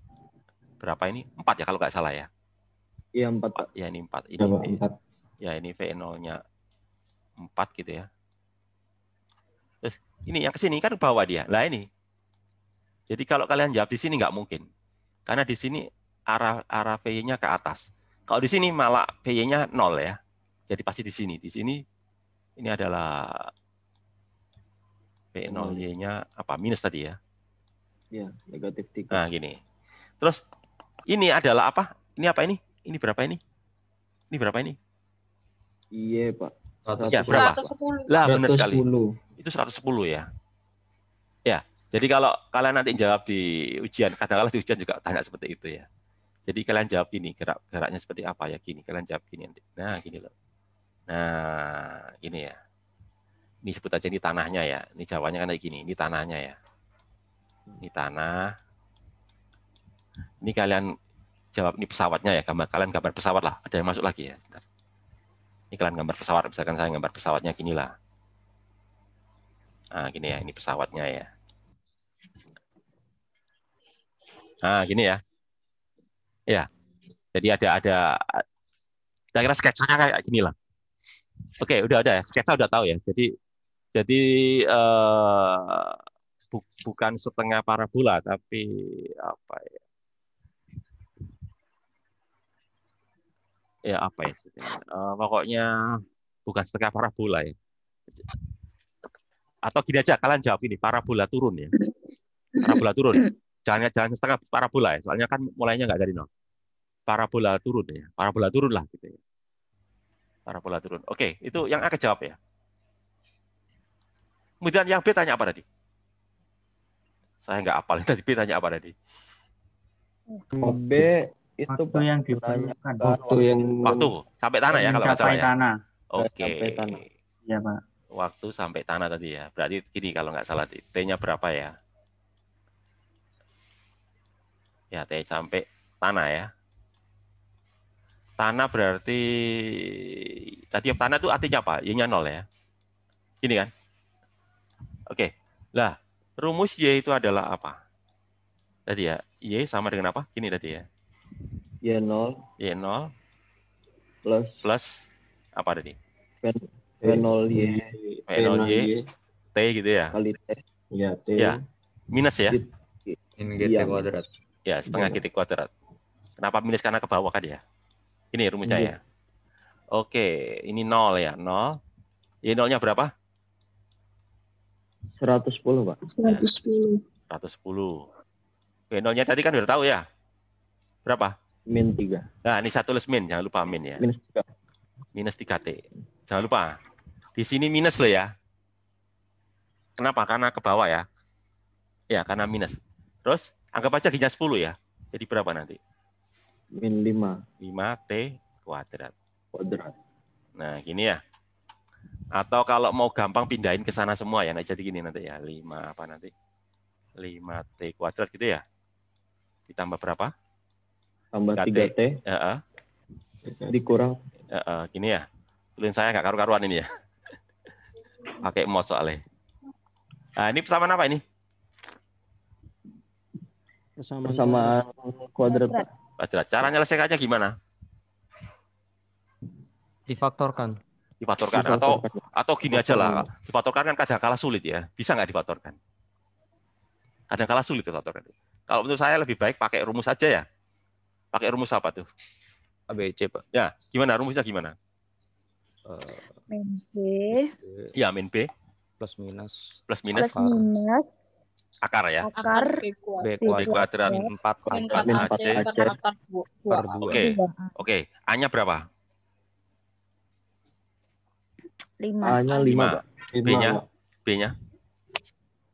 Berapa ini? 4 ya kalau nggak salah ya. Iya, 4, Pak. Ya ini 4. Ini Berapa? V. 4. Ya ini V0-nya 4 gitu ya. Terus ini yang ke sini kan ke bawah dia. Lah ini. Jadi kalau kalian jawab di sini nggak mungkin. Karena di sini arah V-nya ke atas. Kalau di sini malah V-nya 0 ya. Jadi pasti di sini. Di sini ini adalah V0Y-nya apa? Minus tadi ya. Iya, negatif 3. Nah, gini. Terus ini adalah apa? Ini apa ini? Ini berapa ini? Ini berapa ini? Iya, Pak. Ya, berapa? 110. Lah, benar sekali. 110. Itu 110 ya. Ya, jadi kalau kalian nanti jawab di ujian, kadang-kadang di ujian juga tanya seperti itu ya. Jadi kalian jawab gini, geraknya seperti apa ya gini. Kalian jawab gini nanti. Nah, gini loh. Nah, gini ya. Ini sebut aja ini tanahnya ya. Ini jawabannya kan kayak gini. Ini tanahnya ya. Ini tanah. Ini kalian jawab ini pesawatnya ya. Kalian gambar pesawat lah. Ada yang masuk lagi ya. Bentar. Ini kalian gambar pesawat. Misalkan saya gambar pesawatnya gini lah. Nah, gini ya. Ini pesawatnya ya. Nah, gini ya. Ya. Jadi ada kira-kira sketsanya kayak gini lah. Oke, udah ada ya. Sketsa udah tahu ya. Jadi bukan setengah parabola, tapi apa ya? Ya apa ya? Pokoknya bukan setengah parabola ya. Atau gini aja, kalian jawab ini, parabola turun ya. Parabola turun. Jangan setengah parabola ya. Soalnya kan mulainya nggak dari 0. Parabola turun ya. Parabola turun lah gitu ya. Parabola turun. Oke, itu yang akan jawab ya. Kemudian yang B tanya apa tadi? Saya nggak hafal tadi. B tanya apa tadi? B itu Waktu Pak, yang menanyakan diperlukan. Waktu yang Waktu sampai tanah ya kalau nggak salah Mencapai ya. tanah. Oke. Sampai tanah. Iya, Pak. Waktu sampai tanah tadi ya. Berarti gini kalau nggak salah T-nya berapa ya? Ya T sampai tanah ya. Tanah berarti tadi tanah itu artinya apa? Y-nya 0 ya. Gini kan? Oke. Lah, rumus Y itu adalah apa? Tadi ya, Y sama dengan apa? Gini tadi ya. Y0 Y0 plus plus apa tadi? V0Y V0Y T gitu ya. kali T. Ya, T. Ya. Minus ya. Min GT Iya. kuadrat. Ya, setengah Iya. GT kuadrat. Kenapa minus? Karena ke bawah kan ya. Ini rumusnya Iya. ya. Oke, ini 0 ya, 0. Ini nolnya berapa? 110, Pak. 110. 110. Oke, nolnya tadi kan udah tahu ya. Berapa? Min 3. Nah, ini saya tulis min, jangan lupa min ya. Minus 3. Minus 3T. Jangan lupa. Di sini minus loh ya. Kenapa? Karena ke bawah ya. Ya, karena minus. Terus, anggap aja giginya 10 ya. Jadi berapa nanti? Min 5 5T kuadrat. kuadrat. Nah, gini ya. Atau kalau mau gampang pindahin ke sana semua ya. Nah, jadi gini nanti ya. 5 apa nanti? 5T kuadrat gitu ya. Ditambah berapa? Tambah 3T. 3T Ya, dikurang gini ya. Tulisan saya nggak karu-karuan ini ya. Pakai mouse soalnya. Nah, ini persamaan apa ini? persamaan kuadrat, Pak. Kuadrat. Cara nyelesaikannya gimana? Difaktorkan. Difaktorkan. Atau gini aja lah. Difaktorkan kan kadang kala sulit ya. Bisa nggak difaktorkan? Kadang kala sulit difaktorkan. Kalau menurut saya lebih baik pakai rumus aja ya. Pakai rumus apa tuh? ABC, Pak. Ya, gimana rumusnya gimana? Min B Ya, min B Plus minus plus minus plus minus akar ya. akar B B kuadrat kuadrat 4 Min pangkat 4 AC AC per akar per 2. 2. Oke. Oke, A-nya berapa? 5. A-nya 5, 5. Pak. B-nya? B-nya?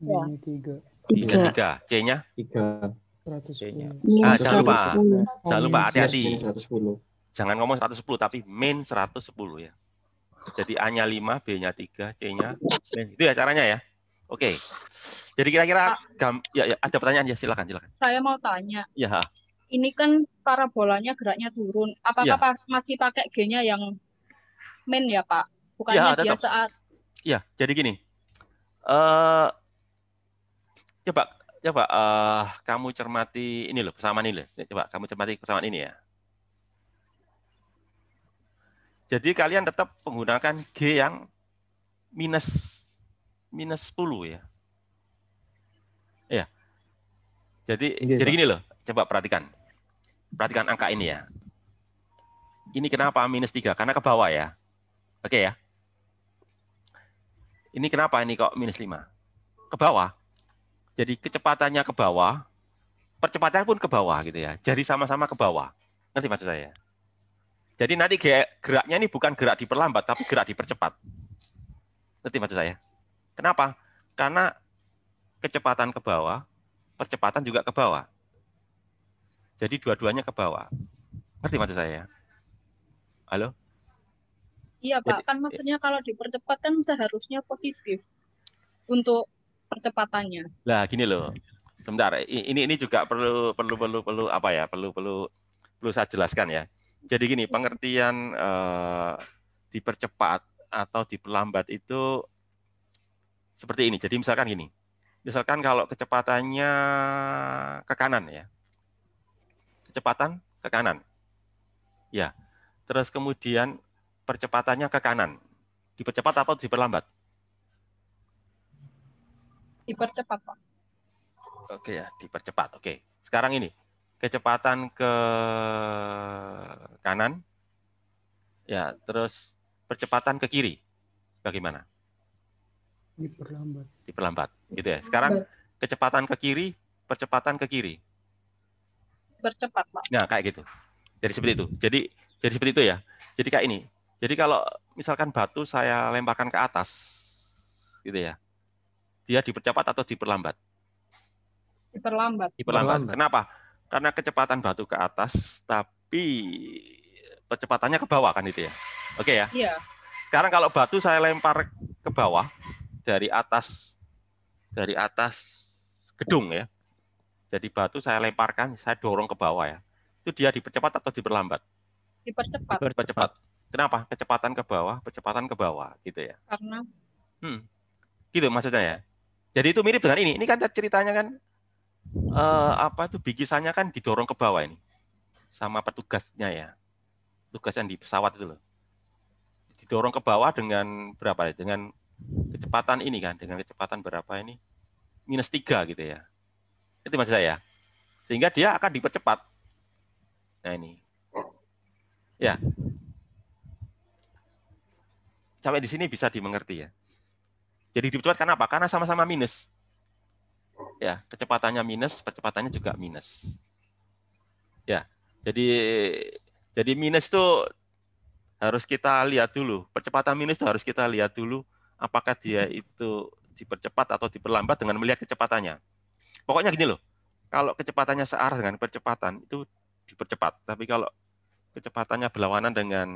Ya. Min 3. 3. C-nya? 3. 110. Minus jangan lupa. 110. Jangan lupa hati-hati. Min 110. Jangan ngomong 110 tapi min 110 ya. Jadi A-nya 5, B-nya 3, C-nya itu ya caranya ya. Oke. Jadi kira-kira ya ada pertanyaan ya, silakan. Saya mau tanya, Ya, ini kan parabolanya geraknya turun. Apakah Ya. masih pakai G-nya yang min ya, Pak? Bukannya Ya, dia tetap. saat ya. Jadi gini. Coba kamu cermati ini loh, persamaan ini loh. Coba kamu cermati persamaan ini ya. Jadi kalian tetap menggunakan G yang minus 10 ya. Iya. Jadi gini loh, coba perhatikan. Perhatikan angka ini ya. Ini kenapa minus 3? Karena ke bawah ya. Oke ya. Ini kenapa ini kok minus 5? Ke bawah. Jadi kecepatannya ke bawah, percepatannya pun ke bawah gitu ya. Jadi sama-sama ke bawah. Ngerti maksud saya? Jadi nanti geraknya ini bukan gerak diperlambat, tapi gerak dipercepat. Ngerti maksud saya? Kenapa? Karena kecepatan ke bawah, percepatan juga ke bawah. Jadi dua-duanya ke bawah. Ngerti maksud saya? Halo? iya, Pak. Kan maksudnya kalau dipercepat kan seharusnya positif untuk percepatannya. Lah gini loh. Sebentar, ini juga perlu apa ya? Perlu saya jelaskan ya. Jadi gini, pengertian dipercepat atau diperlambat itu seperti ini. Jadi misalkan gini. Misalkan kalau kecepatannya ke kanan ya. Kecepatan ke kanan. Ya. Terus kemudian percepatannya ke kanan. Dipercepat atau diperlambat? Dipercepat, Pak. Oke ya, dipercepat. Oke. Sekarang ini, kecepatan ke kanan, ya, terus percepatan ke kiri. Bagaimana? Diperlambat. Diperlambat, gitu ya. Sekarang kecepatan ke kiri, percepatan ke kiri. Bercepat, Pak. Nah, kayak gitu. Jadi seperti itu. Jadi seperti itu ya. Jadi kayak ini. Jadi kalau misalkan batu saya lemparkan ke atas, gitu ya. Dia dipercepat atau diperlambat? Diperlambat. Diperlambat. Kenapa? Karena kecepatan batu ke atas, tapi percepatannya ke bawah kan itu ya. Oke ya. Iya. Sekarang kalau batu saya lempar ke bawah dari atas gedung ya. Jadi batu saya lemparkan, saya dorong ke bawah ya. Itu dia dipercepat atau diperlambat? Dipercepat. Dipercepat. Kenapa? Kecepatan ke bawah, percepatan ke bawah gitu ya. Karena Gitu maksudnya ya. Jadi itu mirip dengan ini. Ini kan ceritanya kan bikisannya kan didorong ke bawah ini. Sama petugasnya ya. Tugas yang di pesawat itu loh. Didorong ke bawah dengan berapa ya? Dengan kecepatan ini kan, dengan kecepatan berapa ini? -3 gitu ya. Itu maksud saya. Sehingga dia akan dipercepat. Nah ini. Ya. Sampai di sini bisa dimengerti ya. Jadi dipercepat karena apa? Karena sama-sama minus. Ya, kecepatannya minus, percepatannya juga minus. Ya. Jadi minus itu harus kita lihat dulu. Percepatan minus itu harus kita lihat dulu apakah dia itu dipercepat atau diperlambat dengan melihat kecepatannya. Pokoknya gini loh. Kalau kecepatannya searah dengan percepatan itu dipercepat. Tapi kalau kecepatannya berlawanan dengan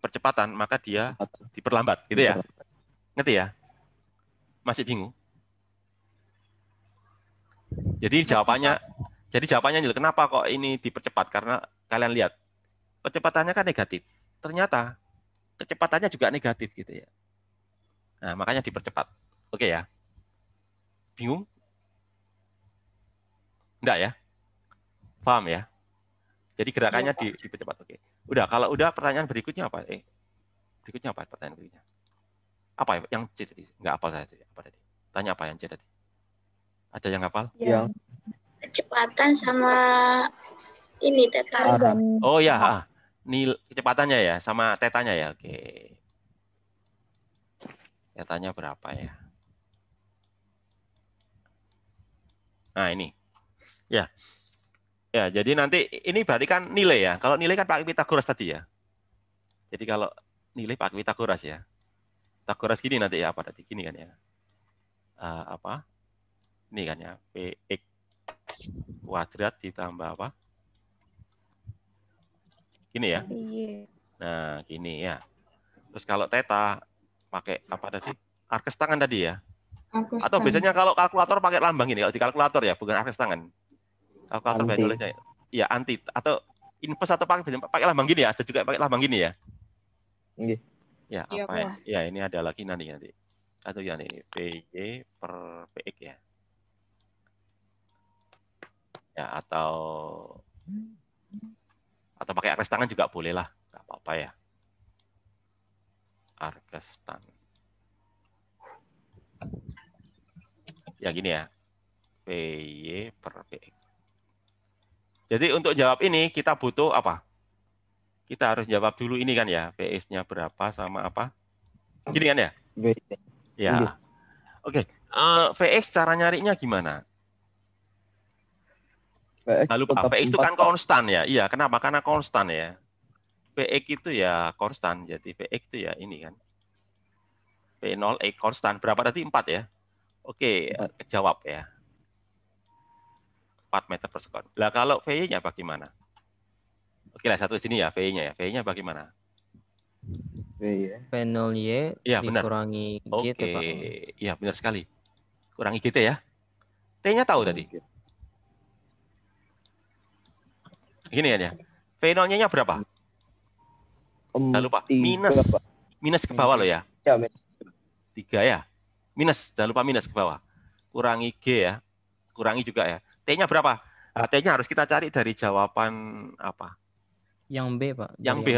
percepatan, maka dia diperlambat, gitu ya. Ngerti ya? Masih bingung? Jadi jawabannya ini, kenapa kok ini dipercepat? Karena kalian lihat, percepatannya kan negatif. Ternyata kecepatannya juga negatif gitu ya. Nah, makanya dipercepat. Oke ya. Bingung? Enggak ya? Paham ya? Jadi gerakannya dipercepat. Oke. Udah, kalau udah pertanyaan berikutnya apa? Berikutnya apa pertanyaan berikutnya? Apa ya? Yang C tadi? Enggak hafal saya. Apa tadi? Tanya apa yang C tadi? Ada yang hafal? Yang Kecepatan sama ini teta. Oh ya, kecepatannya ya sama tetanya ya. Oke. Tetanya berapa ya? Nah, ini. Ya. Ya, jadi nanti ini berarti kan nilai ya. Kalau nilai kan pakai Pitagoras tadi ya. Jadi kalau nilai pakai Pitagoras ya. Pitagoras gini nanti ya, apa tadi? Gini kan ya. Apa? Ini kan ya, Px kuadrat ditambah apa? Gini ya. Nah, gini ya. Terus kalau theta pakai apa tadi? Arkes tangan tadi ya. Atau biasanya kalau kalkulator pakai lambang ini, kalau di kalkulator ya, bukan arkes tangan. Kalkulator banyak nulisnya. Ya, anti atau inverse atau pakai lambang gini ya, ada juga pakai lambang gini ya. Ya, apa ya? Ya, ini ada lagi nanti. Atau yang ini PY per PX ya. Ya, atau pakai arkes tangan juga boleh lah, nggak apa-apa ya. Arkes tangan. Ya gini ya, PY per PX. Jadi untuk jawab ini kita butuh apa? Kita harus jawab dulu ini kan ya, PX-nya berapa sama apa? Gini kan ya? Ya. Oke, VX cara nyarinya gimana? Nah, lupa, PX itu kan konstan ya. Iya, kenapa? Karena konstan ya. PX itu ya konstan, jadi PX itu ya ini kan. P0X konstan, berapa tadi? 4 ya? Oke, jawab ya. 4 meter per sekon. Lah kalau VY-nya bagaimana? Oke lah, satu sini ya, VY-nya ya. VY-nya bagaimana? P0Y ya, dikurangi GT, Pak. Iya, benar sekali. Kurangi GT ya. T-nya tahu tadi? Gini kan ya. V0-nya berapa? Jangan lupa. Minus ke bawah loh ya. 3 ya. Minus, jangan lupa minus ke bawah. Kurangi G ya. Kurangi juga ya. T-nya berapa? Nah, T-nya harus kita cari dari jawaban apa? Yang B, Pak. Yang B.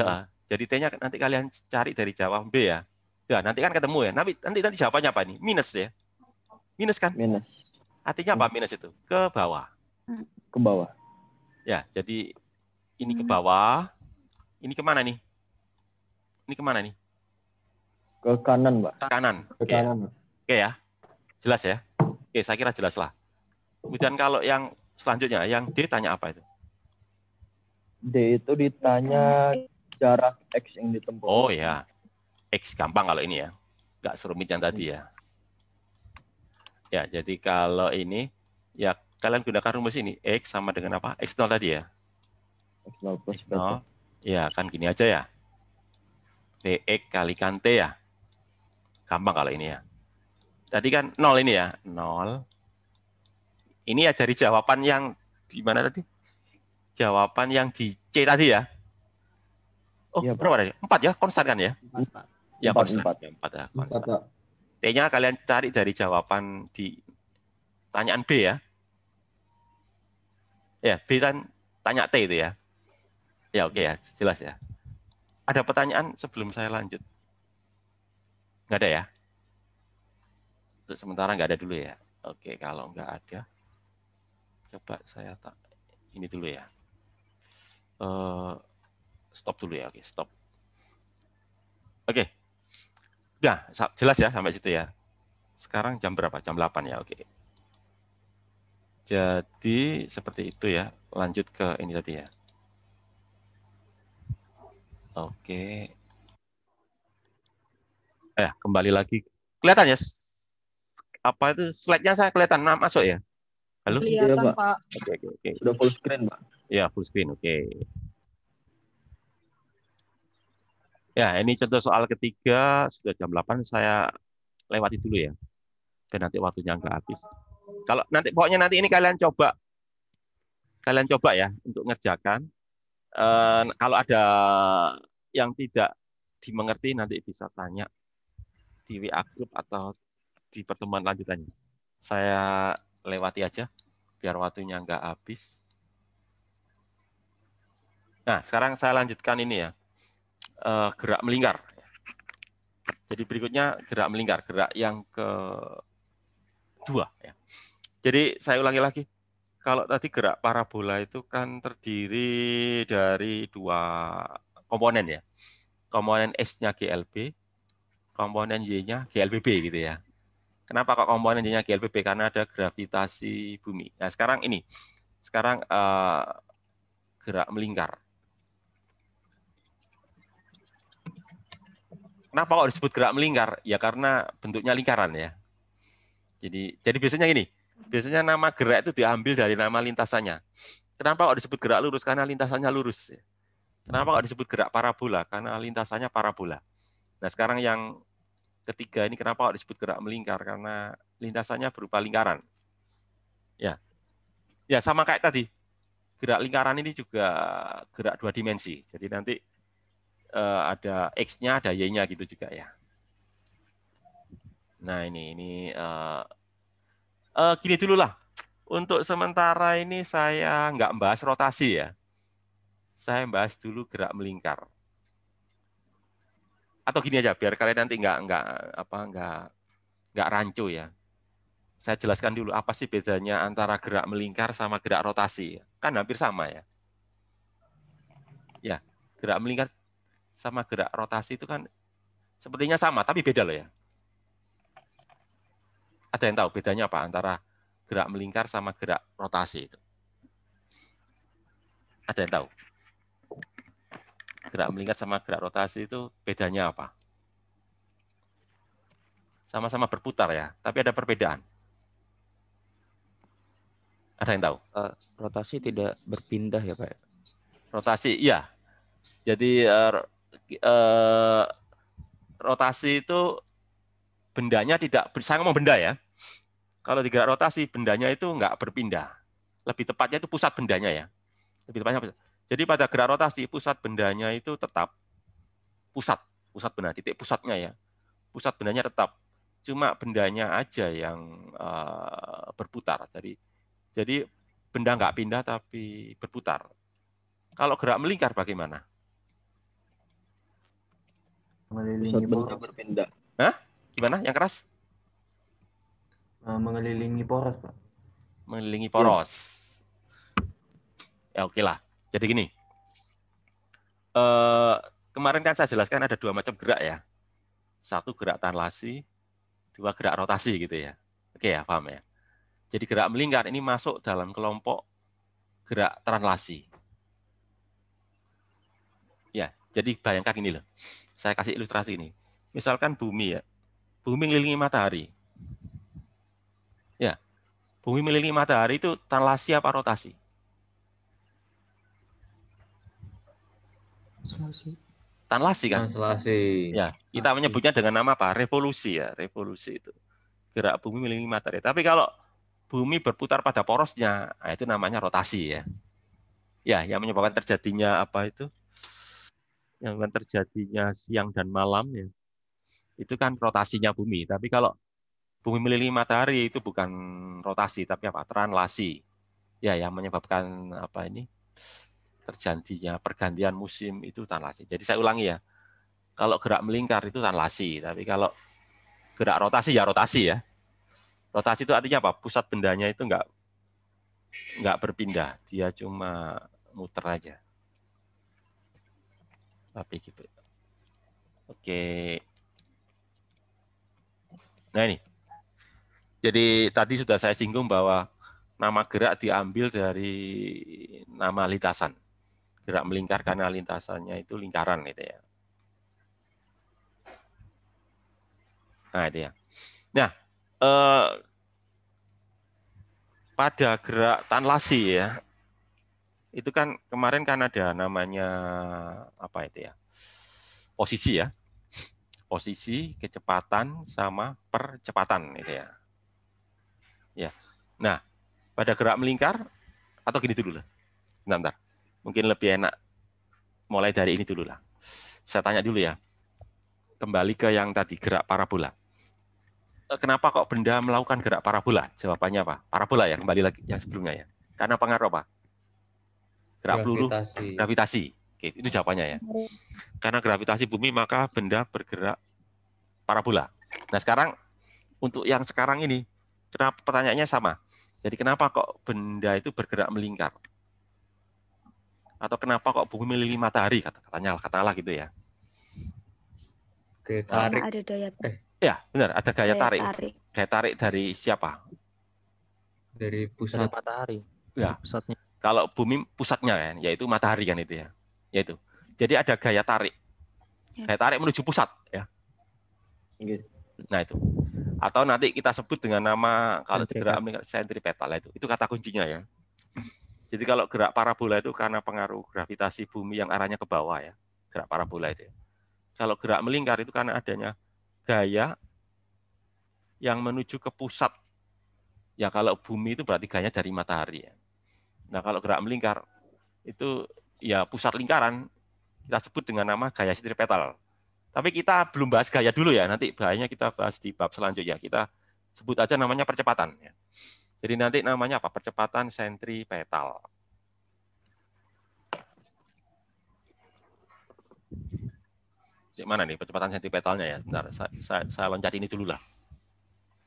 Jadi T-nya nanti kalian cari dari jawaban B ya. Ya, nanti kan ketemu ya. Nanti jawabannya apa nih? Minus ya. Minus kan? Minus. Artinya apa minus itu? Ke bawah. Ke bawah. Ya, jadi ini ke bawah. Ini kemana nih? Ini kemana nih? Ke kanan, Pak. Ke kanan. Ke kanan, Pak. Oke ya. Jelas ya? Oke, saya kira jelas lah. Kemudian kalau yang selanjutnya, yang D tanya apa itu? D itu ditanya jarak X yang ditempuh. Oh ya. X gampang kalau ini ya. Nggak serumit yang tadi ya. Ya, jadi kalau ini, ya kalian gunakan rumus ini. X sama dengan apa? X0 tadi ya? X0 plus X0. Ya, kan gini aja ya. Px kalikan T ya. Gampang kalau ini ya. Tadi kan 0 ini ya. 0. Ini ya dari jawaban yang di mana tadi? Jawaban yang di C tadi ya. Oh, ya, berapa tadi? 4 ya? Konstan kan ya? 4. Ya, konstan. 4 ya, 4 ya, konstan. T-nya kalian cari dari jawaban di tanyaan B ya. Ya, B kan tanya T itu ya. Ya, oke ya, jelas ya. Ada pertanyaan sebelum saya lanjut? Nggak ada ya? Untuk sementara nggak ada dulu ya. Oke, kalau nggak ada, coba saya ini dulu ya. Stop dulu ya. Oke, stop. Oke. Udah, jelas ya sampai situ ya. Sekarang jam berapa? Jam 8 ya, oke. Jadi seperti itu ya. Lanjut ke ini tadi ya. Oke. Kembali lagi. Kelihatan ya? Apa itu slide-nya saya kelihatan masuk ya? Halo? Kelihatan, Iya, Pak. Pak. Oke. Udah full screen, Pak. Ya, full screen, oke. Ya, ini contoh soal ketiga, sudah jam 8, saya lewati dulu ya. Dan nanti waktunya nggak habis. Kalau nanti, pokoknya nanti ini kalian coba ya untuk ngerjakan. Kalau ada yang tidak dimengerti, nanti bisa tanya di WA group atau di pertemuan lanjutannya. Saya lewati aja, biar waktunya nggak habis. Nah, sekarang saya lanjutkan ini ya. Gerak melingkar. Jadi berikutnya gerak melingkar, gerak yang kedua. Ya. Jadi saya ulangi lagi, kalau tadi gerak parabola itu kan terdiri dari dua komponen ya. Komponen S-nya GLB, komponen Y-nya GLBB gitu ya. Kenapa kok komponen Y-nya GLBB? Karena ada gravitasi bumi. Nah sekarang ini, gerak melingkar. Kenapa kok disebut gerak melingkar? Ya karena bentuknya lingkaran ya. Jadi biasanya gini, biasanya nama gerak itu diambil dari nama lintasannya. Kenapa kok disebut gerak lurus? Karena lintasannya lurus. Kenapa kok disebut gerak parabola? Karena lintasannya parabola. Nah sekarang yang ketiga ini kenapa kok disebut gerak melingkar? Karena lintasannya berupa lingkaran. Ya sama kayak tadi. Gerak lingkaran ini juga gerak dua dimensi. Jadi nanti ada X-nya, ada Y-nya gitu juga ya. Nah ini gini dulu lah. Untuk sementara ini saya nggak membahas rotasi ya. Saya bahas dulu gerak melingkar. Atau gini aja, biar kalian nanti nggak rancu ya. Saya jelaskan dulu apa sih bedanya antara gerak melingkar sama gerak rotasi. Kan hampir sama ya. Ya, gerak melingkar sama gerak rotasi itu kan sepertinya sama, tapi beda loh ya. Ada yang tahu bedanya apa antara gerak melingkar sama gerak rotasi itu? Ada yang tahu? Gerak melingkar sama gerak rotasi itu bedanya apa? Sama-sama berputar ya, tapi ada perbedaan. Ada yang tahu? Rotasi tidak berpindah ya Pak? Rotasi, iya. Jadi rotasi itu bendanya tidak, saya ngomong benda ya. Kalau di gerak rotasi, bendanya itu nggak berpindah. Lebih tepatnya itu pusat bendanya ya. Lebih tepatnya. Jadi pada gerak rotasi, pusat bendanya itu tetap pusat benda, titik pusatnya ya. Pusat bendanya tetap. Cuma bendanya aja yang berputar. Jadi benda nggak pindah tapi berputar. Kalau gerak melingkar bagaimana? Pusat benda berpindah. Hah? Gimana? Yang keras? Mengelilingi poros, Pak. Mengelilingi poros. Ya oke lah. Jadi gini. Kemarin kan saya jelaskan ada dua macam gerak ya. Satu gerak translasi, dua gerak rotasi gitu ya. Oke ya, paham ya. Jadi gerak melingkar ini masuk dalam kelompok gerak translasi. Ya, jadi bayangkan ini loh. Saya kasih ilustrasi ini. Misalkan bumi ya. Bumi mengelilingi matahari. Ya. Bumi mengelilingi matahari itu translasi apa rotasi? Translasi kan? Translasi. Ya, kita menyebutnya dengan nama apa? Revolusi ya, revolusi itu. Gerak bumi mengelilingi matahari. Tapi kalau bumi berputar pada porosnya, nah itu namanya rotasi ya. Ya, yang menyebabkan terjadinya apa itu? Yang menyebabkan terjadinya siang dan malam ya. Itu kan rotasinya bumi. Tapi kalau bumi mengelilingi matahari itu bukan rotasi, tapi apa? Translasi. Ya, yang menyebabkan apa ini? Terjadinya pergantian musim itu translasi. Jadi saya ulangi ya. Kalau gerak melingkar itu translasi, tapi kalau gerak rotasi ya rotasi ya. Rotasi itu artinya apa? Pusat bendanya itu nggak berpindah, dia cuma muter aja. Tapi gitu. Oke. Nah ini. Jadi tadi sudah saya singgung bahwa nama gerak diambil dari nama lintasan. Gerak melingkar karena lintasannya itu lingkaran gitu ya. Nah itu ya. Nah, pada gerak tanlasi ya, itu kan kemarin kan ada namanya apa itu ya? Posisi ya. Posisi, kecepatan sama percepatan itu ya. Ya. Nah, pada gerak melingkar atau gini dulu lah. Bentar. Mungkin lebih enak mulai dari ini dulu lah. Saya tanya dulu ya. Kembali ke yang tadi gerak parabola. Kenapa kok benda melakukan gerak parabola? Jawabannya apa? Parabola ya, kembali lagi yang sebelumnya ya. Karena pengaruh apa? Gerak peluru, gravitasi. Oke, itu jawabannya ya. Karena gravitasi bumi maka benda bergerak parabola. Nah sekarang untuk yang sekarang ini, kenapa pertanyaannya sama? Jadi kenapa kok benda itu bergerak melingkar? Atau kenapa kok bumi mengelilingi matahari? Katakanlah gitu ya. Karena ada daya tarik. Ya, benar. Ada gaya tarik. Gaya tarik dari siapa? Dari pusat matahari. Ya, Pusatnya. kalau bumi pusatnya kan, yaitu matahari kan itu ya. Yaitu. Jadi ada gaya tarik. Gaya tarik menuju pusat ya. Nah itu. Atau nanti kita sebut dengan nama kalau gerak sentripetal itu. Itu kata kuncinya ya. Jadi kalau gerak parabola itu karena pengaruh gravitasi bumi yang arahnya ke bawah ya. Gerak parabola itu. Kalau gerak melingkar itu karena adanya gaya yang menuju ke pusat. Ya kalau bumi itu berarti gayanya dari matahari ya. Nah kalau gerak melingkar itu ya pusat lingkaran kita sebut dengan nama gaya sentripetal. Tapi kita belum bahas gaya dulu ya. Nanti gayanya kita bahas di bab selanjutnya. Kita sebut aja namanya percepatan ya. Jadi nanti namanya apa? Percepatan sentripetal. Mana nih percepatan sentripetalnya ya? Bentar, saya loncat ini dulu lah.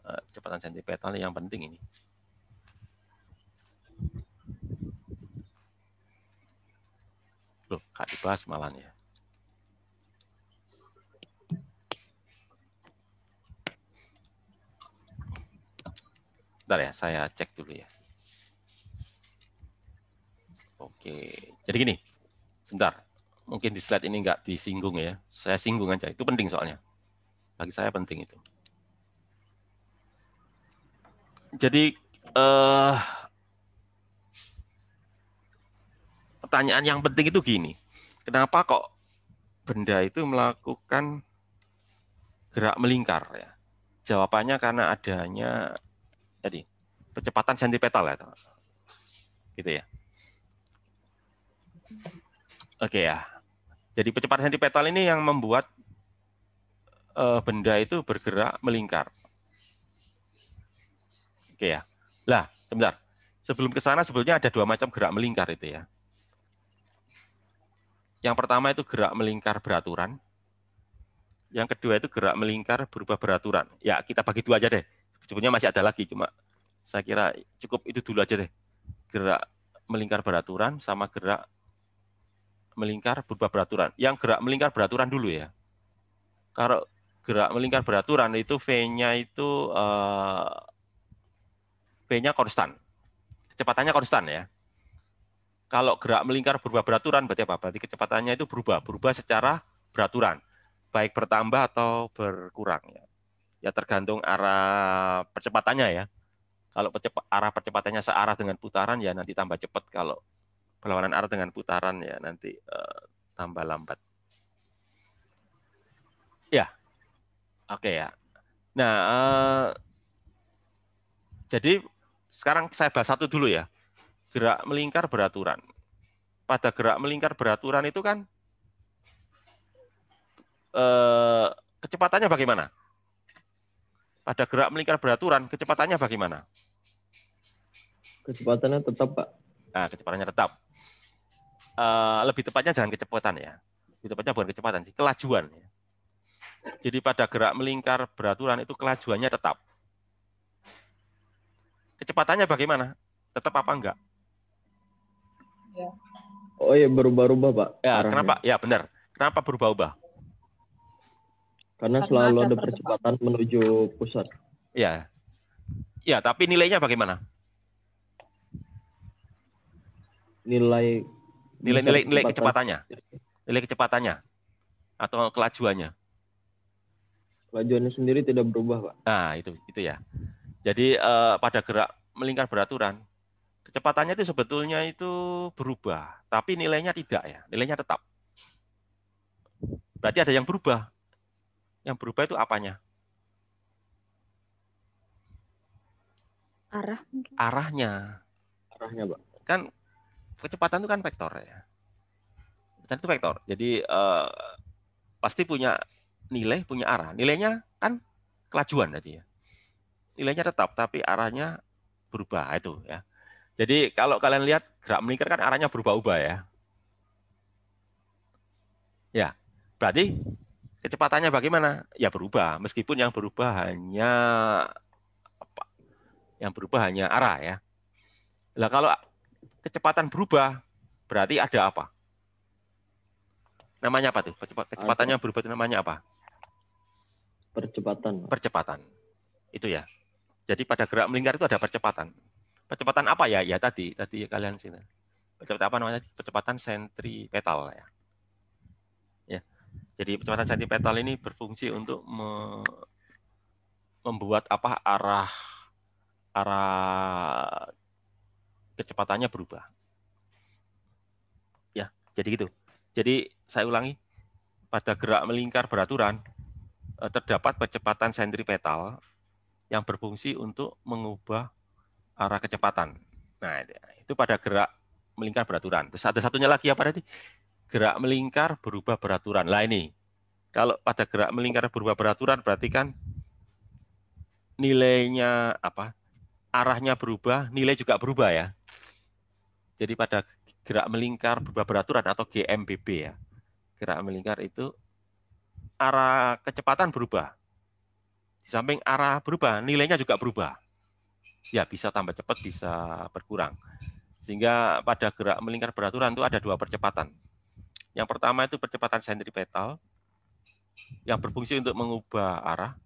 Percepatan sentripetal yang penting ini. Loh, gak dibahas malah ya. Bentar ya, saya cek dulu ya. Oke, jadi gini, sebentar. Mungkin di slide ini nggak disinggung ya. Saya singgung aja, itu penting soalnya. Bagi saya penting itu. Jadi, pertanyaan yang penting itu gini. Kenapa kok benda itu melakukan gerak melingkar ya? Jawabannya karena adanya jadi percepatan sentripetal ya. Gitu ya. Oke ya. Jadi percepatan sentripetal ini yang membuat benda itu bergerak melingkar. Oke ya. Lah, sebentar. Sebelum ke sana sebetulnya ada dua macam gerak melingkar itu ya. Yang pertama itu gerak melingkar beraturan. Yang kedua itu gerak melingkar berubah beraturan. Ya, kita bagi dua aja deh. Sebetulnya masih ada lagi, cuma saya kira cukup itu dulu aja deh. Gerak melingkar beraturan sama gerak melingkar berubah beraturan. Yang gerak melingkar beraturan dulu ya. Kalau gerak melingkar beraturan itu V-nya itu V-nya konstan. Kecepatannya konstan ya. Kalau gerak melingkar berubah beraturan berarti apa? Berarti kecepatannya itu berubah secara beraturan. Baik bertambah atau berkurang ya. Ya tergantung arah percepatannya ya. Kalau arah percepatannya searah dengan putaran ya nanti tambah cepat. Kalau berlawanan arah dengan putaran ya nanti tambah lambat. Ya, oke ya. Nah, jadi sekarang saya bahas satu dulu ya. Gerak melingkar beraturan. Pada gerak melingkar beraturan itu kan kecepatannya bagaimana? Pada gerak melingkar beraturan, kecepatannya bagaimana? Kecepatannya tetap, Pak. Nah, kecepatannya tetap. Lebih tepatnya jangan kecepatan ya. Lebih tepatnya bukan kecepatan sih, kelajuan. Ya. Jadi pada gerak melingkar beraturan itu kelajuannya tetap. Kecepatannya bagaimana? Tetap apa enggak? Ya. Oh iya, berubah-ubah, Pak. Ya, arahnya. kenapa? Ya, benar. Kenapa berubah-ubah? Karena selalu ada percepatan menuju pusat. Ya. Ya, tapi nilainya bagaimana? Nilai kecepatannya. Nilai kecepatannya atau kelajuannya. Kelajuannya sendiri tidak berubah, Pak. Nah, itu ya. Jadi pada gerak melingkar beraturan, kecepatannya itu sebetulnya itu berubah, tapi nilainya tidak ya, nilainya tetap. Berarti ada yang berubah. Yang berubah itu apanya? Arah mungkin. Arahnya. Arahnya, Pak. Kan kecepatan itu kan vektor ya. Kecepatan itu vektor. Jadi pasti punya nilai, punya arah. Nilainya kan kelajuan tadi ya. Nilainya tetap, tapi arahnya berubah itu ya. Jadi kalau kalian lihat gerak melingkar kan arahnya berubah-ubah ya. Ya, berarti kecepatannya bagaimana? Ya berubah, meskipun yang berubah hanya apa? Yang berubah hanya arah ya. Nah, kalau kecepatan berubah, berarti ada apa? Namanya apa tuh? Kecepatannya berubah itu namanya apa? Percepatan. Percepatan. Itu ya. Jadi pada gerak melingkar itu ada percepatan. Percepatan apa ya? Ya tadi kalian sini. Percepatan apa namanya? Percepatan sentripetal ya. Ya. Jadi percepatan sentripetal ini berfungsi untuk membuat apa? Arah kecepatannya berubah. Ya, jadi gitu. Jadi saya ulangi, pada gerak melingkar beraturan terdapat percepatan sentripetal yang berfungsi untuk mengubah arah kecepatan. Nah, itu pada gerak melingkar beraturan. Terus ada satunya lagi apa tadi? Gerak melingkar berubah beraturan. Lah ini, kalau pada gerak melingkar berubah beraturan berarti kan nilainya apa? Arahnya berubah, nilai juga berubah ya. Jadi pada gerak melingkar berubah beraturan atau GMBB ya. Gerak melingkar itu arah kecepatan berubah. Di samping arah berubah, nilainya juga berubah. Ya, bisa tambah cepat, bisa berkurang. Sehingga pada gerak melingkar beraturan itu ada dua percepatan. Yang pertama itu percepatan sentripetal yang berfungsi untuk mengubah arah.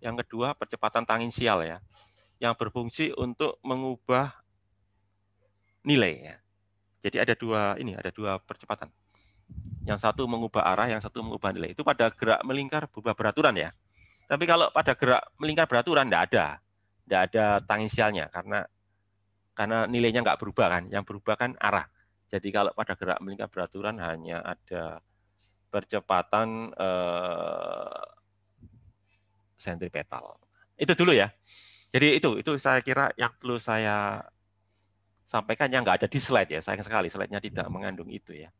Yang kedua percepatan tangensial ya, yang berfungsi untuk mengubah nilai ya. Jadi ada dua percepatan. Yang satu mengubah arah, yang satu mengubah nilai. Itu pada gerak melingkar berubah beraturan ya. Tapi kalau pada gerak melingkar beraturan tidak ada tangensialnya karena nilainya nggak berubah kan. Yang berubah kan arah. Jadi kalau pada gerak melingkar beraturan hanya ada percepatan sentripetal. Itu dulu ya. Jadi itu saya kira yang perlu saya sampaikan yang nggak ada di slide ya. Sayang sekali slide-nya tidak mengandung itu ya.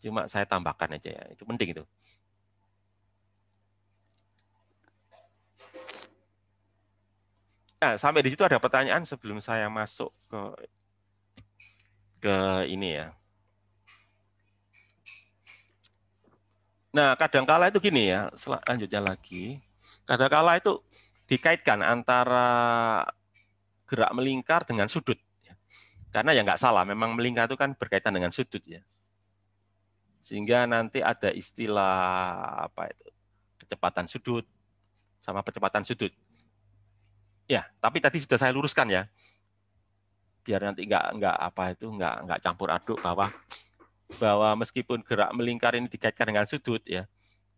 Cuma saya tambahkan aja ya. Itu penting itu. Nah, sampai di situ ada pertanyaan sebelum saya masuk ke ini ya. Nah, kadangkala itu gini ya, selanjutnya lagi. Kadangkala itu dikaitkan antara gerak melingkar dengan sudut. Karena ya nggak salah, memang melingkar itu kan berkaitan dengan sudut ya. Sehingga nanti ada istilah apa itu? Kecepatan sudut sama percepatan sudut. Ya, tapi tadi sudah saya luruskan ya. Biar nanti nggak campur aduk bahwa meskipun gerak melingkar ini dikaitkan dengan sudut ya,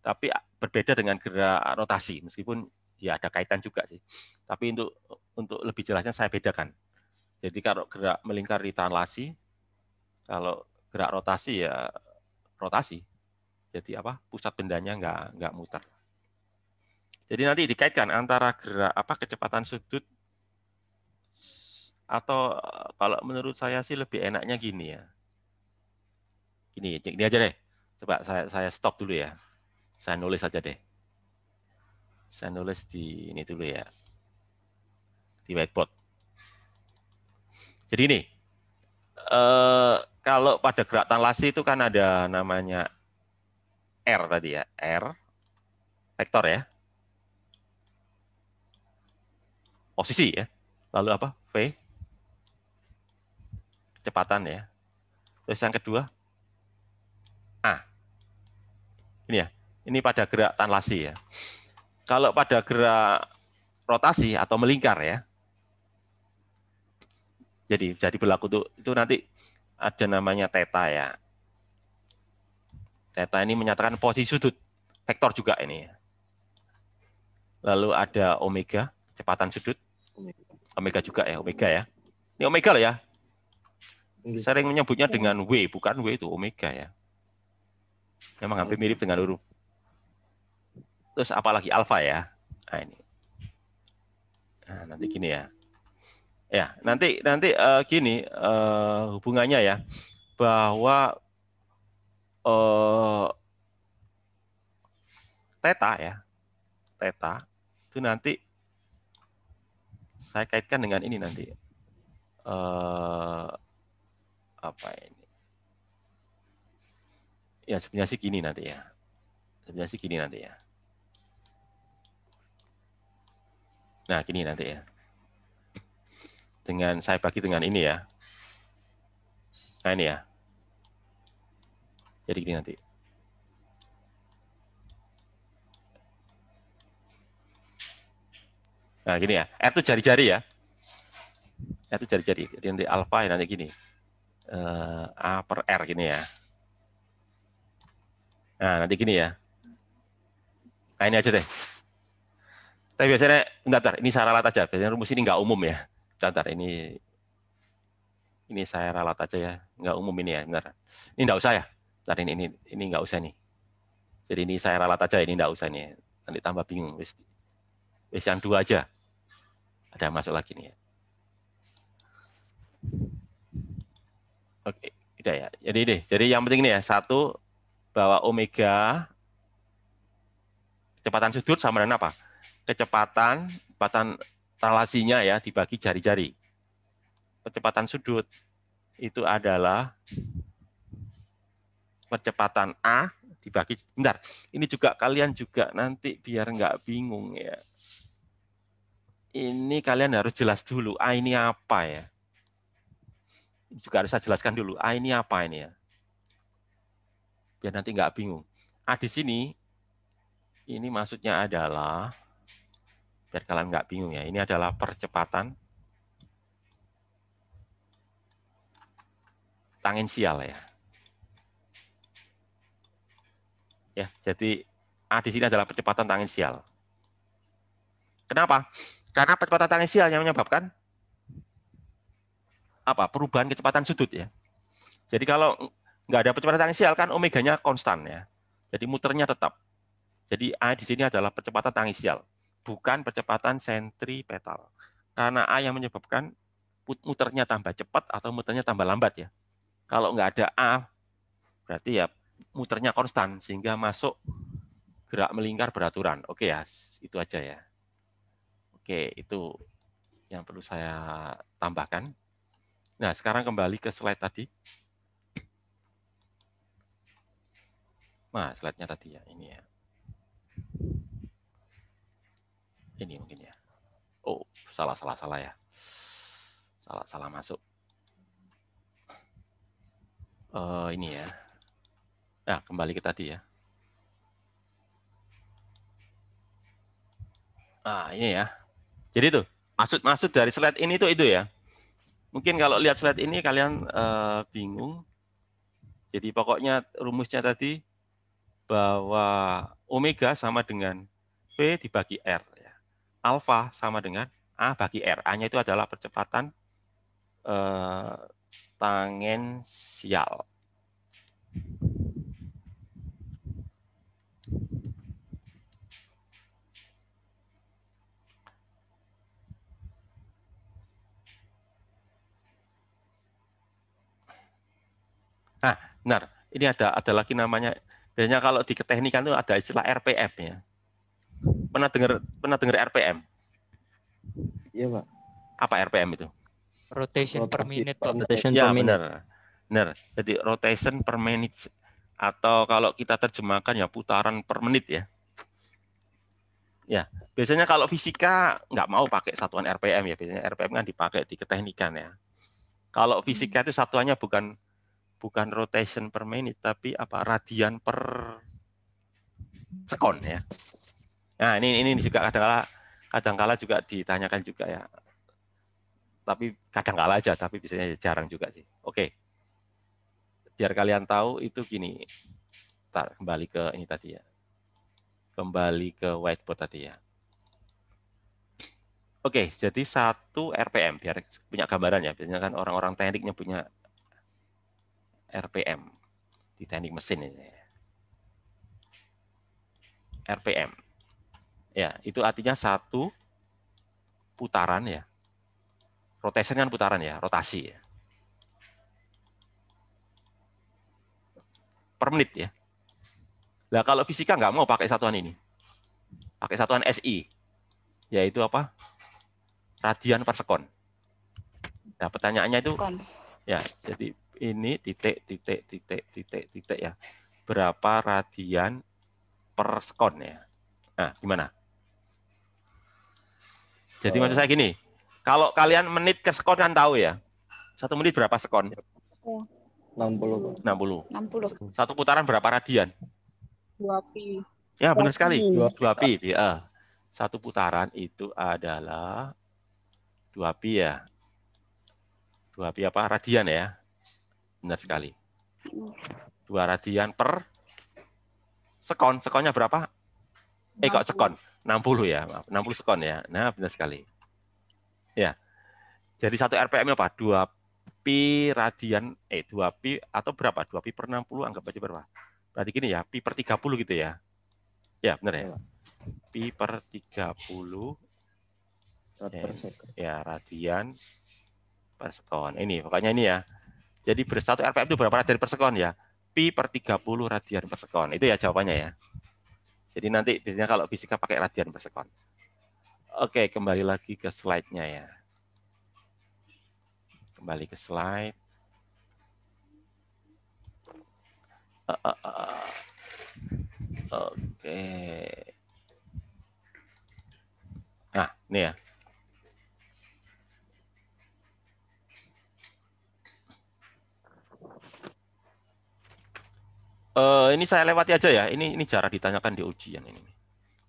tapi berbeda dengan gerak rotasi meskipun ya ada kaitan juga sih. Tapi untuk lebih jelasnya saya bedakan. Jadi kalau gerak melingkar di translasi, kalau gerak rotasi ya rotasi. Jadi apa? Pusat bendanya nggak muter. Jadi nanti dikaitkan antara gerak kecepatan sudut atau kalau menurut saya sih lebih enaknya gini ya. Ini aja deh. Coba saya stop dulu ya. Saya nulis aja deh. Saya nulis di ini dulu ya. Di whiteboard. Jadi ini. Kalau pada gerak translasi itu kan ada namanya R tadi ya, R vektor ya. Posisi ya. Lalu apa? V kecepatan ya. Terus yang kedua A. Ini ya. Ini pada gerak tanlasi ya. Kalau pada gerak rotasi atau melingkar ya. Jadi berlaku itu nanti ada namanya theta ya. Theta ini menyatakan posisi sudut, vektor juga ini. Lalu ada omega, kecepatan sudut. Omega juga ya, omega ya. Ini omega loh ya. Sering menyebutnya dengan W, bukan W itu, omega ya. Memang hampir mirip dengan huruf. Terus apalagi alfa ya. Nah ini. Nah, nanti gini ya. Ya, nanti gini hubungannya ya, bahwa theta ya, theta itu nanti saya kaitkan dengan ini nanti apa ini? Ya sebenarnya sih gini nanti ya, sebenarnya sih gini nanti ya. Nah gini nanti ya. Dengan saya bagi dengan ini ya. Nah ini ya. Jadi gini nanti. Nah gini ya. R itu jari-jari ya. R itu jari-jari. Jadi nanti alfa ya nanti gini. A per R gini ya. Nah nanti gini ya. Nah ini aja deh. Tapi biasanya, bentar, ini saya ralat aja. Biasanya rumus ini nggak umum ya. Bentar, ini saya ralat aja ya, nggak umum ini ya, benar. Ini nggak usah ya, bentar, ini nggak usah nih. Jadi ini saya ralat aja, ini nggak usah nih. Nanti tambah bingung. Wis yang 2 aja. Ada yang masuk lagi nih ya. Oke, udah ya. Jadi yang penting nih ya, 1 bahwa omega kecepatan sudut sama dengan apa? Kecepatan relasinya ya dibagi jari-jari. Kecepatan sudut itu adalah kecepatan A dibagi, bentar, ini juga kalian juga nanti biar nggak bingung ya. Ini kalian harus jelas dulu, A ini apa ya. Ini juga harus saya jelaskan dulu, A ini apa ini ya. Biar nanti nggak bingung. A di sini, ini maksudnya adalah, biar kalian nggak bingung ya, ini adalah percepatan tangensial ya. Ya, jadi A di sini adalah percepatan tangensial. Kenapa? Karena percepatan tangensial yang menyebabkan apa? Perubahan kecepatan sudut ya. Jadi kalau nggak ada percepatan tangensial kan omeganya konstan ya. Jadi muternya tetap. Jadi A di sini adalah percepatan tangensial, bukan percepatan sentripetal. Karena A yang menyebabkan muternya tambah cepat atau muternya tambah lambat ya. Kalau nggak ada A, berarti ya muternya konstan, sehingga masuk gerak melingkar beraturan. Oke ya, itu aja ya. Oke, itu yang perlu saya tambahkan. Nah, sekarang kembali ke slide tadi. Nah, slide-nya tadi ya, ini ya. Ini mungkin ya. Oh, salah ya. Salah masuk. Ini ya. Nah, kembali ke tadi ya. Nah, ini ya. Jadi itu, maksud dari slide ini itu ya. Mungkin kalau lihat slide ini kalian bingung. Jadi pokoknya rumusnya tadi bahwa omega sama dengan V dibagi R. Ya. Alfa sama dengan A bagi R. A-nya itu adalah percepatan tangensial. Nah, benar. Ini ada lagi namanya. Biasanya kalau di keteknikan itu ada istilah RPM ya. Pernah dengar RPM? Iya, Pak. Apa RPM itu? Rotation per minute, Pak. Rotation Ya, per minute. benar. Jadi rotation per minute. Atau kalau kita terjemahkan ya putaran per menit ya. Ya, biasanya kalau fisika nggak mau pakai satuan RPM ya. Biasanya RPM kan dipakai di keteknikan ya. Kalau fisika itu satuannya bukan rotation per menit, tapi apa radian per sekon ya. Nah, ini juga kadang-kala juga ditanyakan juga ya. Tapi kadang-kala aja, tapi biasanya jarang juga sih. Oke. Biar kalian tahu itu gini. Ntar kembali ke ini tadi ya. Kembali ke whiteboard tadi ya. Oke, jadi 1 RPM biar punya gambaran ya. Biasanya kan orang-orang tekniknya punya RPM di teknik mesin ini. RPM. Ya, itu artinya 1 putaran ya. Rotation kan putaran ya, rotasi ya. Per menit ya. Nah, kalau fisika nggak mau pakai satuan ini. Pakai satuan SI. Yaitu apa? Radian per sekon. Nah, pertanyaannya itu ya, jadi ini titik ya. Berapa radian per sekon ya? Nah, gimana? Jadi maksud saya gini, kalau kalian menit ke sekon kan tahu ya. 1 menit berapa sekon? 60. 60. 1 putaran berapa radian? 2pi. Ya, benar sekali. 2pi. Ya. 1 putaran itu adalah 2pi ya. 2pi apa? Radian ya. Benar sekali. 2 radian per sekon. Sekonnya berapa? Kok sekon? 60 ya. 60 sekon ya. Nah, benar sekali. Ya. Jadi 1 RPM apa? 2pi radian, 2pi atau berapa? 2pi per 60, anggap aja berapa? Berarti gini ya, pi per 30 gitu ya. Ya, benar ya. Pi per 30 ya, radian per sekon. Ini, pokoknya ini ya. Jadi 1 RPM itu berapa radian per sekon ya? Pi per 30 radian per sekon. Itu ya jawabannya ya. Jadi nanti biasanya kalau fisika pakai radian per sekon. Oke, kembali lagi ke slide-nya ya. Kembali ke slide. Oke. Nah, ini ya. Ini saya lewati aja ya. Ini jarang ditanyakan di ujian ini.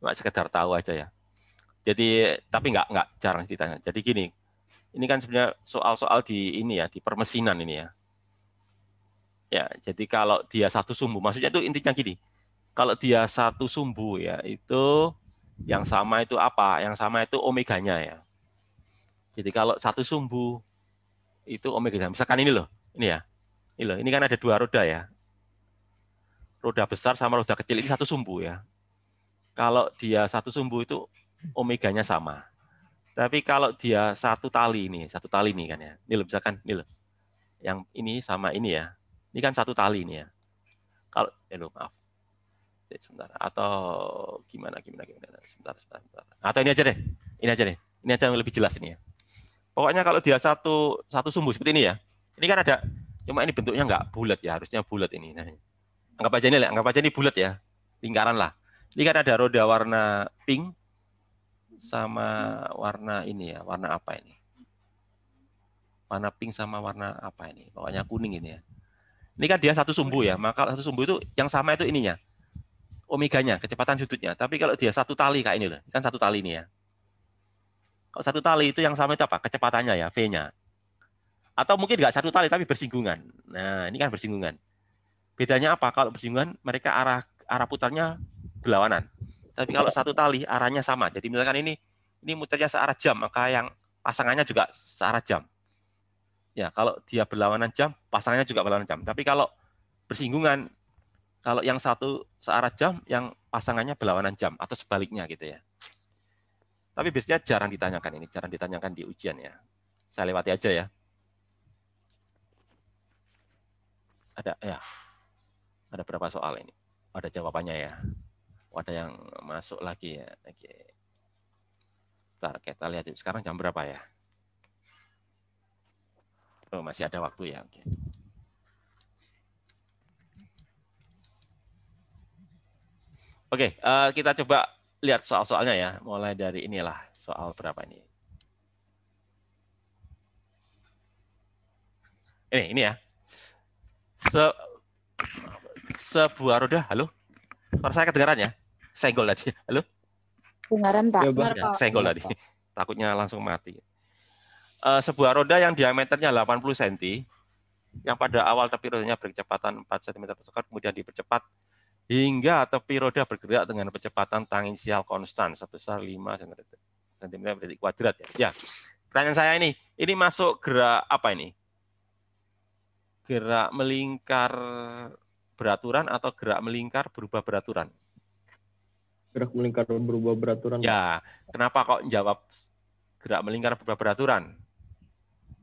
Cuma sekedar tahu aja ya. Jadi tapi nggak jarang ditanya. Jadi gini, ini kan sebenarnya soal-soal di ini ya, di permesinan ini ya. Ya, jadi kalau dia 1 sumbu, maksudnya itu intinya gini. Kalau dia 1 sumbu ya, itu yang sama itu apa? Yang sama itu omeganya ya. Jadi kalau 1 sumbu itu omeganya. Misalkan ini loh, ini ya. Ini loh, ini kan ada 2 roda ya. Roda besar sama roda kecil ini 1 sumbu ya. Kalau dia 1 sumbu itu omeganya sama. Tapi kalau dia 1 tali ini kan ya. Ini loh, misalkan ini loh. Yang ini sama ini ya. Ini kan 1 tali ini ya. Kalau maaf. Sebentar. Atau gimana. Sebentar. Atau ini aja deh. Ini aja yang lebih jelas ini ya. Pokoknya kalau dia satu sumbu seperti ini ya. Ini kan ada, cuma ini bentuknya nggak bulat ya. Harusnya bulat ini. Nah, anggap aja ini bulat ya. Lingkaran lah. Ini kan ada roda warna pink sama warna ini ya. Warna apa ini? Warna pink sama warna apa ini? Pokoknya kuning ini ya. Ini kan dia 1 sumbu ya. Maka 1 sumbu itu yang sama itu ininya. Omeganya, kecepatan sudutnya. Tapi kalau dia 1 tali kayak ini loh. Kan 1 tali ini ya. Kalau 1 tali itu yang sama itu apa? Kecepatannya ya, V-nya. Atau mungkin nggak 1 tali tapi bersinggungan. Nah, ini kan bersinggungan. Bedanya apa? Kalau bersinggungan mereka arah putarnya berlawanan. Tapi kalau 1 tali arahnya sama. Jadi misalkan ini muternya searah jam, maka yang pasangannya juga searah jam. Ya, kalau dia berlawanan jam, pasangannya juga berlawanan jam. Tapi kalau bersinggungan, kalau yang 1 searah jam, yang pasangannya berlawanan jam atau sebaliknya gitu ya. Tapi biasanya jarang ditanyakan di ujian ya. Saya lewati aja ya. Ada berapa soal ini? Ada jawabannya ya. Ada yang masuk lagi ya. Oke. Bentar, kita lihat sekarang jam berapa ya? Oh, masih ada waktu ya. Oke. Oke, kita coba lihat soal-soalnya ya. Mulai dari inilah soal berapa ini. Ini ya. Sebuah roda, halo? Suara saya kedengaran ya? Senggol tadi. Halo? Dengaran, Pak. Ya, senggol tadi. Takutnya langsung mati. Sebuah roda yang diameternya 80 cm, yang pada awal tepi rodanya berkecepatan 4 cm per sekon, kemudian dipercepat hingga tepi roda bergerak dengan kecepatan tangensial konstan sebesar 5 cm per detik kuadrat. Ya, pertanyaan saya ini masuk gerak apa ini? Gerak melingkar beraturan atau gerak melingkar berubah beraturan? Gerak melingkar berubah beraturan. Ya, kenapa kok jawab gerak melingkar berubah beraturan?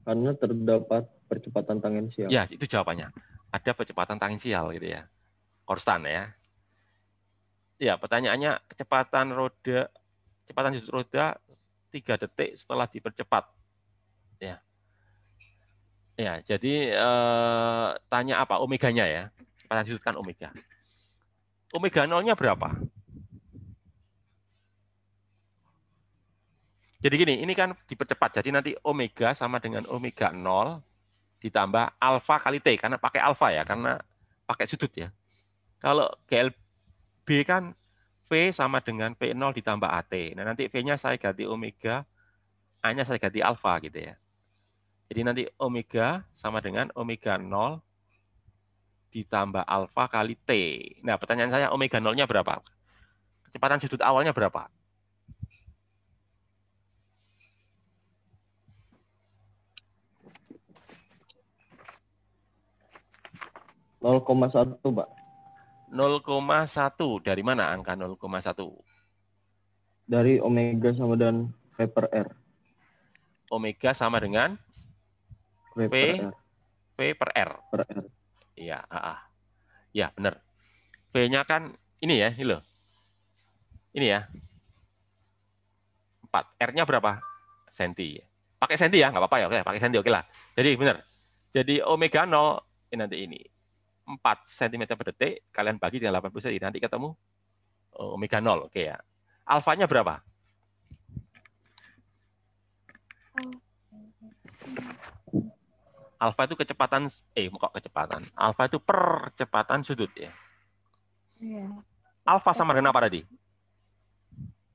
Karena terdapat percepatan tangensial. Ya, itu jawabannya. Ada percepatan tangensial gitu ya. Konstan ya. Ya, pertanyaannya kecepatan sudut roda 3 detik setelah dipercepat. Ya. Ya, jadi tanya apa? Omeganya ya. Kecepatan sudut kan omega. Omega nolnya berapa? Jadi gini, ini kan dipercepat. Jadi nanti omega sama dengan omega 0 ditambah alfa kali T. Karena pakai alfa ya, karena pakai sudut ya. Kalau GLB kan V sama dengan P0 ditambah AT. Nah nanti V-nya saya ganti omega, A-nya saya ganti alfa gitu ya. Jadi nanti omega sama dengan omega 0 ditambah alfa kali T. Nah pertanyaan saya omega 0-nya berapa? Kecepatan sudut awalnya berapa? 0,1, Pak. 0,1. Dari mana angka 0,1? Dari omega sama dengan V per R. Omega sama dengan V per R. V per R. Per R. Iya, ya benar. V-nya kan ini ya, ini loh. Ini ya. 4. R-nya berapa? Senti. Pakai senti ya, nggak apa-apa ya. Oke, pakai senti oke lah. Jadi benar. Jadi omega 0 ini nanti ini 4 cm per detik, kalian bagi dengan 80 cm, nanti ketemu omega 0. Oke ya. Alfanya berapa? Alfa itu kecepatan, kok kecepatan? Alfa itu percepatan sudut ya. Iya. Alfa sama dengan apa tadi?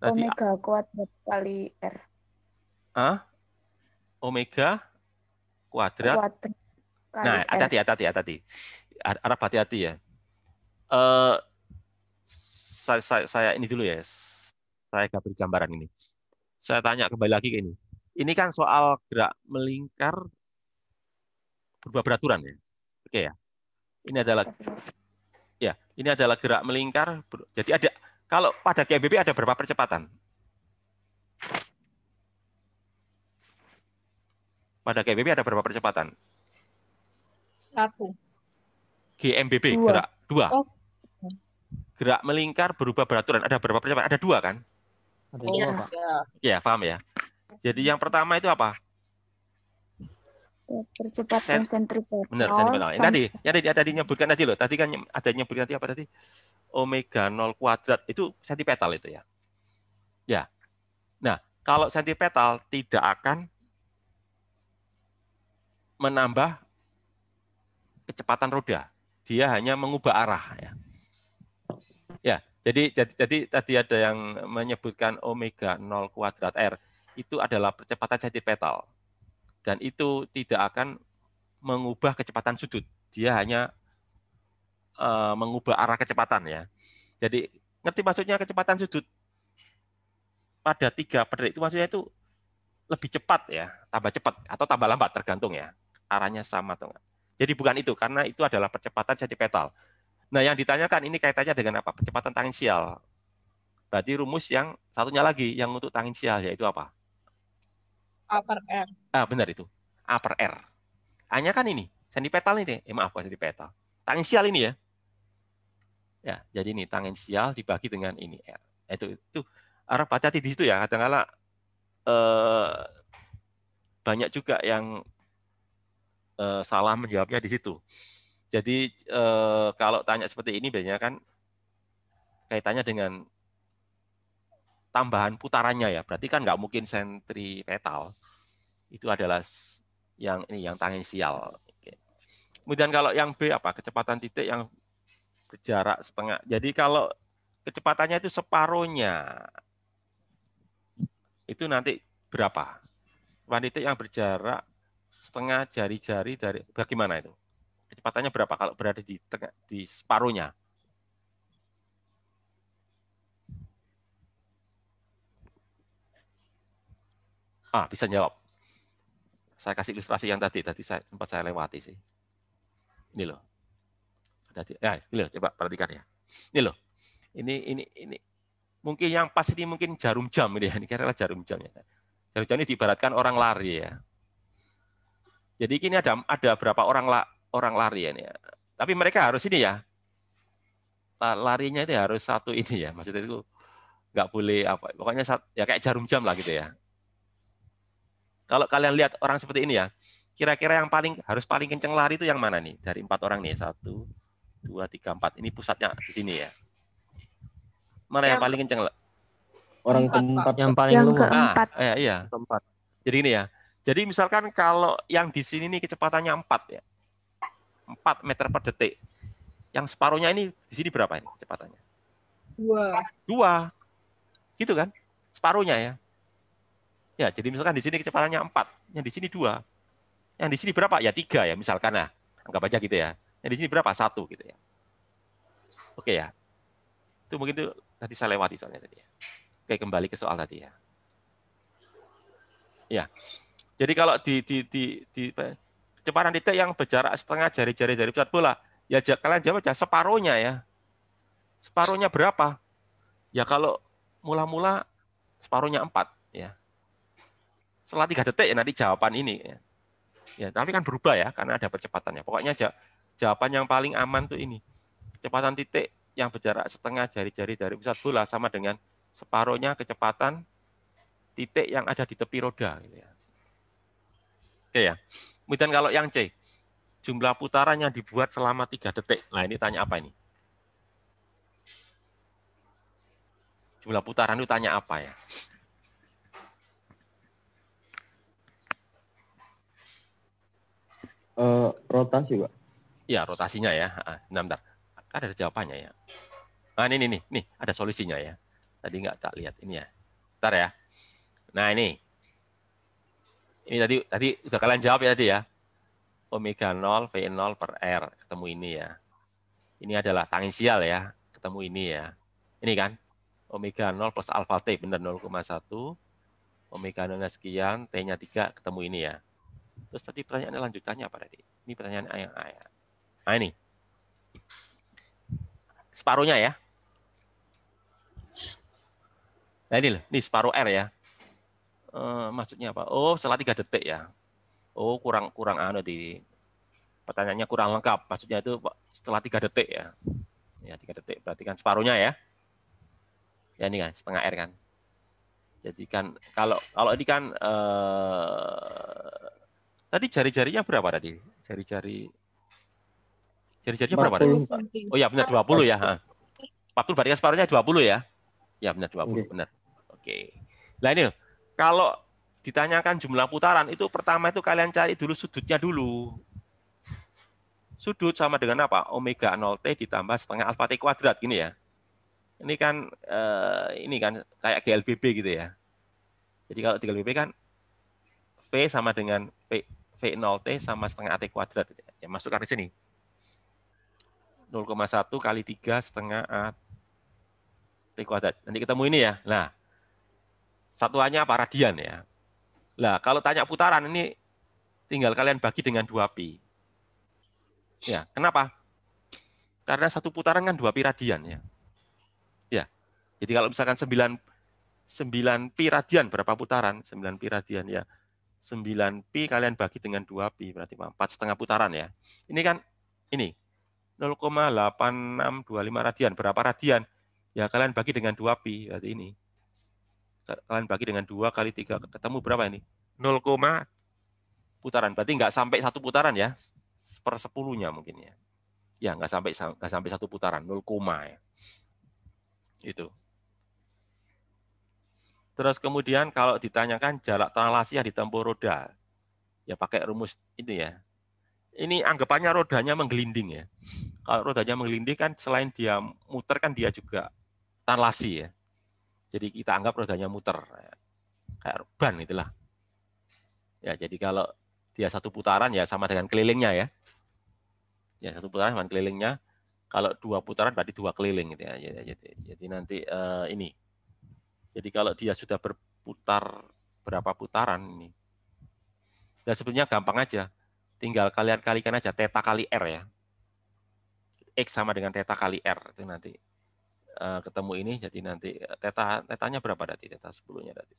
Omega kuadrat kali R. Omega kuadrat. Nah, hati-hati. Harap hati-hati ya. Saya ini dulu ya. Saya gak beri gambaran ini. Saya tanya kembali lagi ke ini. Ini kan soal gerak melingkar berubah beraturan ya. Oke ya. Ini adalah gerak melingkar. Jadi ada, kalau pada GBB ada berapa percepatan? Pada GBB ada berapa percepatan? 1. GMBB 2. gerak 2. Oh. Gerak melingkar berubah beraturan ada berapa percepatan? Ada 2 kan? Ada Iya. 2, Pak. Ya, paham ya. Jadi yang pertama itu apa? Percepatan sentripetal. Benar, sentripetal. Tadi nyebutkan tadi loh. Tadi kan ada nyebutkan tadi apa tadi? Omega 0 kuadrat itu sentripetal itu ya. Ya. Nah, kalau sentripetal tidak akan menambah kecepatan roda. Dia hanya mengubah arah ya. Ya, jadi tadi ada yang menyebutkan omega 0 kuadrat R itu adalah percepatan sentripetal. Dan itu tidak akan mengubah kecepatan sudut. Dia hanya mengubah arah kecepatan ya. Jadi ngerti maksudnya kecepatan sudut pada 3 per detik itu maksudnya itu lebih cepat ya, tambah cepat atau tambah lambat tergantung ya. Arahnya sama atau enggak. Jadi bukan itu, karena itu adalah percepatan sentripetal. Nah, yang ditanyakan ini kaitannya dengan apa? Percepatan tangensial. Berarti rumus yang satunya lagi yang untuk tangensial yaitu apa? A per R. Benar itu. A per R. A-nya kan ini, sentripetal ini. Maaf, bukan sentripetal. Tangensial ini ya. Ya, jadi ini tangensial dibagi dengan ini R. Itu harap hati-hati di situ ya. Kadang-kala banyak juga yang salah menjawabnya di situ. Jadi kalau tanya seperti ini biasanya kan kaitannya dengan tambahan putarannya ya. Berarti kan nggak mungkin sentripetal. Itu adalah yang ini yang tangensial. Oke. Kemudian kalau yang B apa? Kecepatan titik yang berjarak setengah. Jadi kalau kecepatannya itu separuhnya, itu nanti berapa? Kecepatan titik yang berjarak setengah jari-jari dari bagaimana itu? Kecepatannya berapa kalau berada di tengah, di separuhnya? Bisa jawab. Saya kasih ilustrasi yang tadi sempat saya lewati sih. Ini loh. Ya, ini loh, coba perhatikan ya. Ini loh. Ini mungkin yang pas ini mungkin jarum jam ini ya. Ini kira-kira jarum jam ya. Jarum jam ini diibaratkan orang lari ya. Jadi ini ada berapa orang lari ya, tapi mereka harus ini ya, larinya itu harus satu ini ya, maksudnya itu nggak boleh apa, pokoknya ya kayak jarum jam lah gitu ya. Kalau kalian lihat orang seperti ini ya, kira-kira yang harus paling kenceng lari itu yang mana nih? Dari 4 orang nih, 1, 2, 3, 4. Ini pusatnya di sini ya. Mana yang paling kenceng? Orang keempat. Yang paling luas. Iya. Keempat. Jadi ini ya. Jadi misalkan kalau yang di sini nih kecepatannya 4 ya. 4 meter per detik. Yang separuhnya ini di sini berapa ini kecepatannya? 2. Gitu kan? Separuhnya ya. Ya, jadi misalkan di sini kecepatannya 4, yang di sini 2. Yang di sini berapa? Ya 3 ya misalkan lah. Anggap aja gitu ya. Yang di sini berapa? 1 gitu ya. Oke ya. Itu mungkin itu tadi saya lewati soalnya tadi ya. Oke, kembali ke soal tadi ya. Ya. Jadi kalau di kecepatan titik yang berjarak setengah jari-jari dari pusat bola, ya kalian jawab aja separuhnya ya. Separuhnya berapa? Ya kalau mula-mula separuhnya 4 ya. Setelah 3 detik ya nanti jawaban ini ya. Ya, tapi kan berubah ya karena ada percepatannya. Pokoknya jawaban yang paling aman tuh ini. Kecepatan titik yang berjarak setengah jari-jari dari pusat bola sama dengan separuhnya kecepatan titik yang ada di tepi roda gitu ya. Oke ya. Kemudian kalau yang C, jumlah putaran yang dibuat selama 3 detik. Nah, ini tanya apa ini? Jumlah putaran itu tanya apa ya? Rotasi, Pak. Ya, rotasinya ya. Bentar. Ada jawabannya ya. Nah, ini ada solusinya ya. Tadi nggak tak lihat ini ya. Bentar ya. Nah, ini tadi udah kalian jawab ya tadi ya. Omega 0 V0 per R ketemu ini ya. Ini adalah tangensial ya, ketemu ini ya. Ini kan omega 0 plus alfa T benar 0,1. Omega 0 sekian, T-nya 3 ketemu ini ya. Terus tadi pertanyaannya lanjutannya apa tadi? Ini pertanyaan yang A ya. Nah, ini. Separuhnya ya. Nah, ini separuh R ya. Maksudnya apa? Oh, setelah 3 detik ya. Oh, kurang di pertanyaannya kurang lengkap. Maksudnya itu setelah 3 detik ya. Ya, 3 detik berarti kan separuhnya ya. Ya ini kan setengah R kan. Jadi kan kalau ini kan tadi jari-jarinya berapa tadi? Jari-jarinya berapa tadi? Oh ya benar 20 ya. 40 berarti kan separuhnya 20 ya. Ya benar 20 benar. Oke. Nah ini kalau ditanyakan jumlah putaran, itu pertama itu kalian cari dulu sudutnya dulu. Sudut sama dengan apa? Omega 0T ditambah setengah alfa T kuadrat, gini ya. Ini kan kayak GLBB gitu ya. Jadi kalau di GLBB kan V sama dengan V0T sama setengah AT kuadrat. Ya, masukkan di sini. 0,1 kali 3 setengah AT kuadrat. Nanti ketemu ini ya. Nah, satuannya apa? Radian ya. Nah, kalau tanya putaran ini tinggal kalian bagi dengan 2pi. Ya, kenapa? Karena satu putaran kan 2pi radian ya. Ya. Jadi kalau misalkan 9pi radian berapa putaran? 9pi radian ya. 9pi kalian bagi dengan 2pi berarti 4,5 putaran ya. Ini kan ini 0,8625 radian. Berapa radian? Ya kalian bagi dengan 2pi berarti ini. Kalian bagi dengan 2 kali 3 ketemu berapa ini? 0, putaran. Berarti nggak sampai 1 putaran ya. 1/10-nya mungkin ya. Ya nggak sampai 1 putaran, 0, ya. Itu. Terus kemudian kalau ditanyakan jarak translasi yang ditempuh roda, ya pakai rumus itu ya. Ini anggapannya rodanya menggelinding ya. Kalau rodanya menggelinding kan selain dia muter kan dia juga translasi ya. Jadi kita anggap rodanya muter. Kayak ban itulah. Ya, jadi kalau dia satu putaran ya sama dengan kelilingnya ya. Ya, satu putaran sama kelilingnya. Kalau dua putaran berarti dua keliling gitu ya. Jadi nanti ini. Jadi kalau dia sudah berputar berapa putaran ini. Dan sebenarnya gampang aja. Tinggal kalian kalikan aja theta kali R ya. X sama dengan theta kali R. Itu nanti ketemu ini. Jadi nanti tetanya berapa nanti? Theta 10-nya nanti.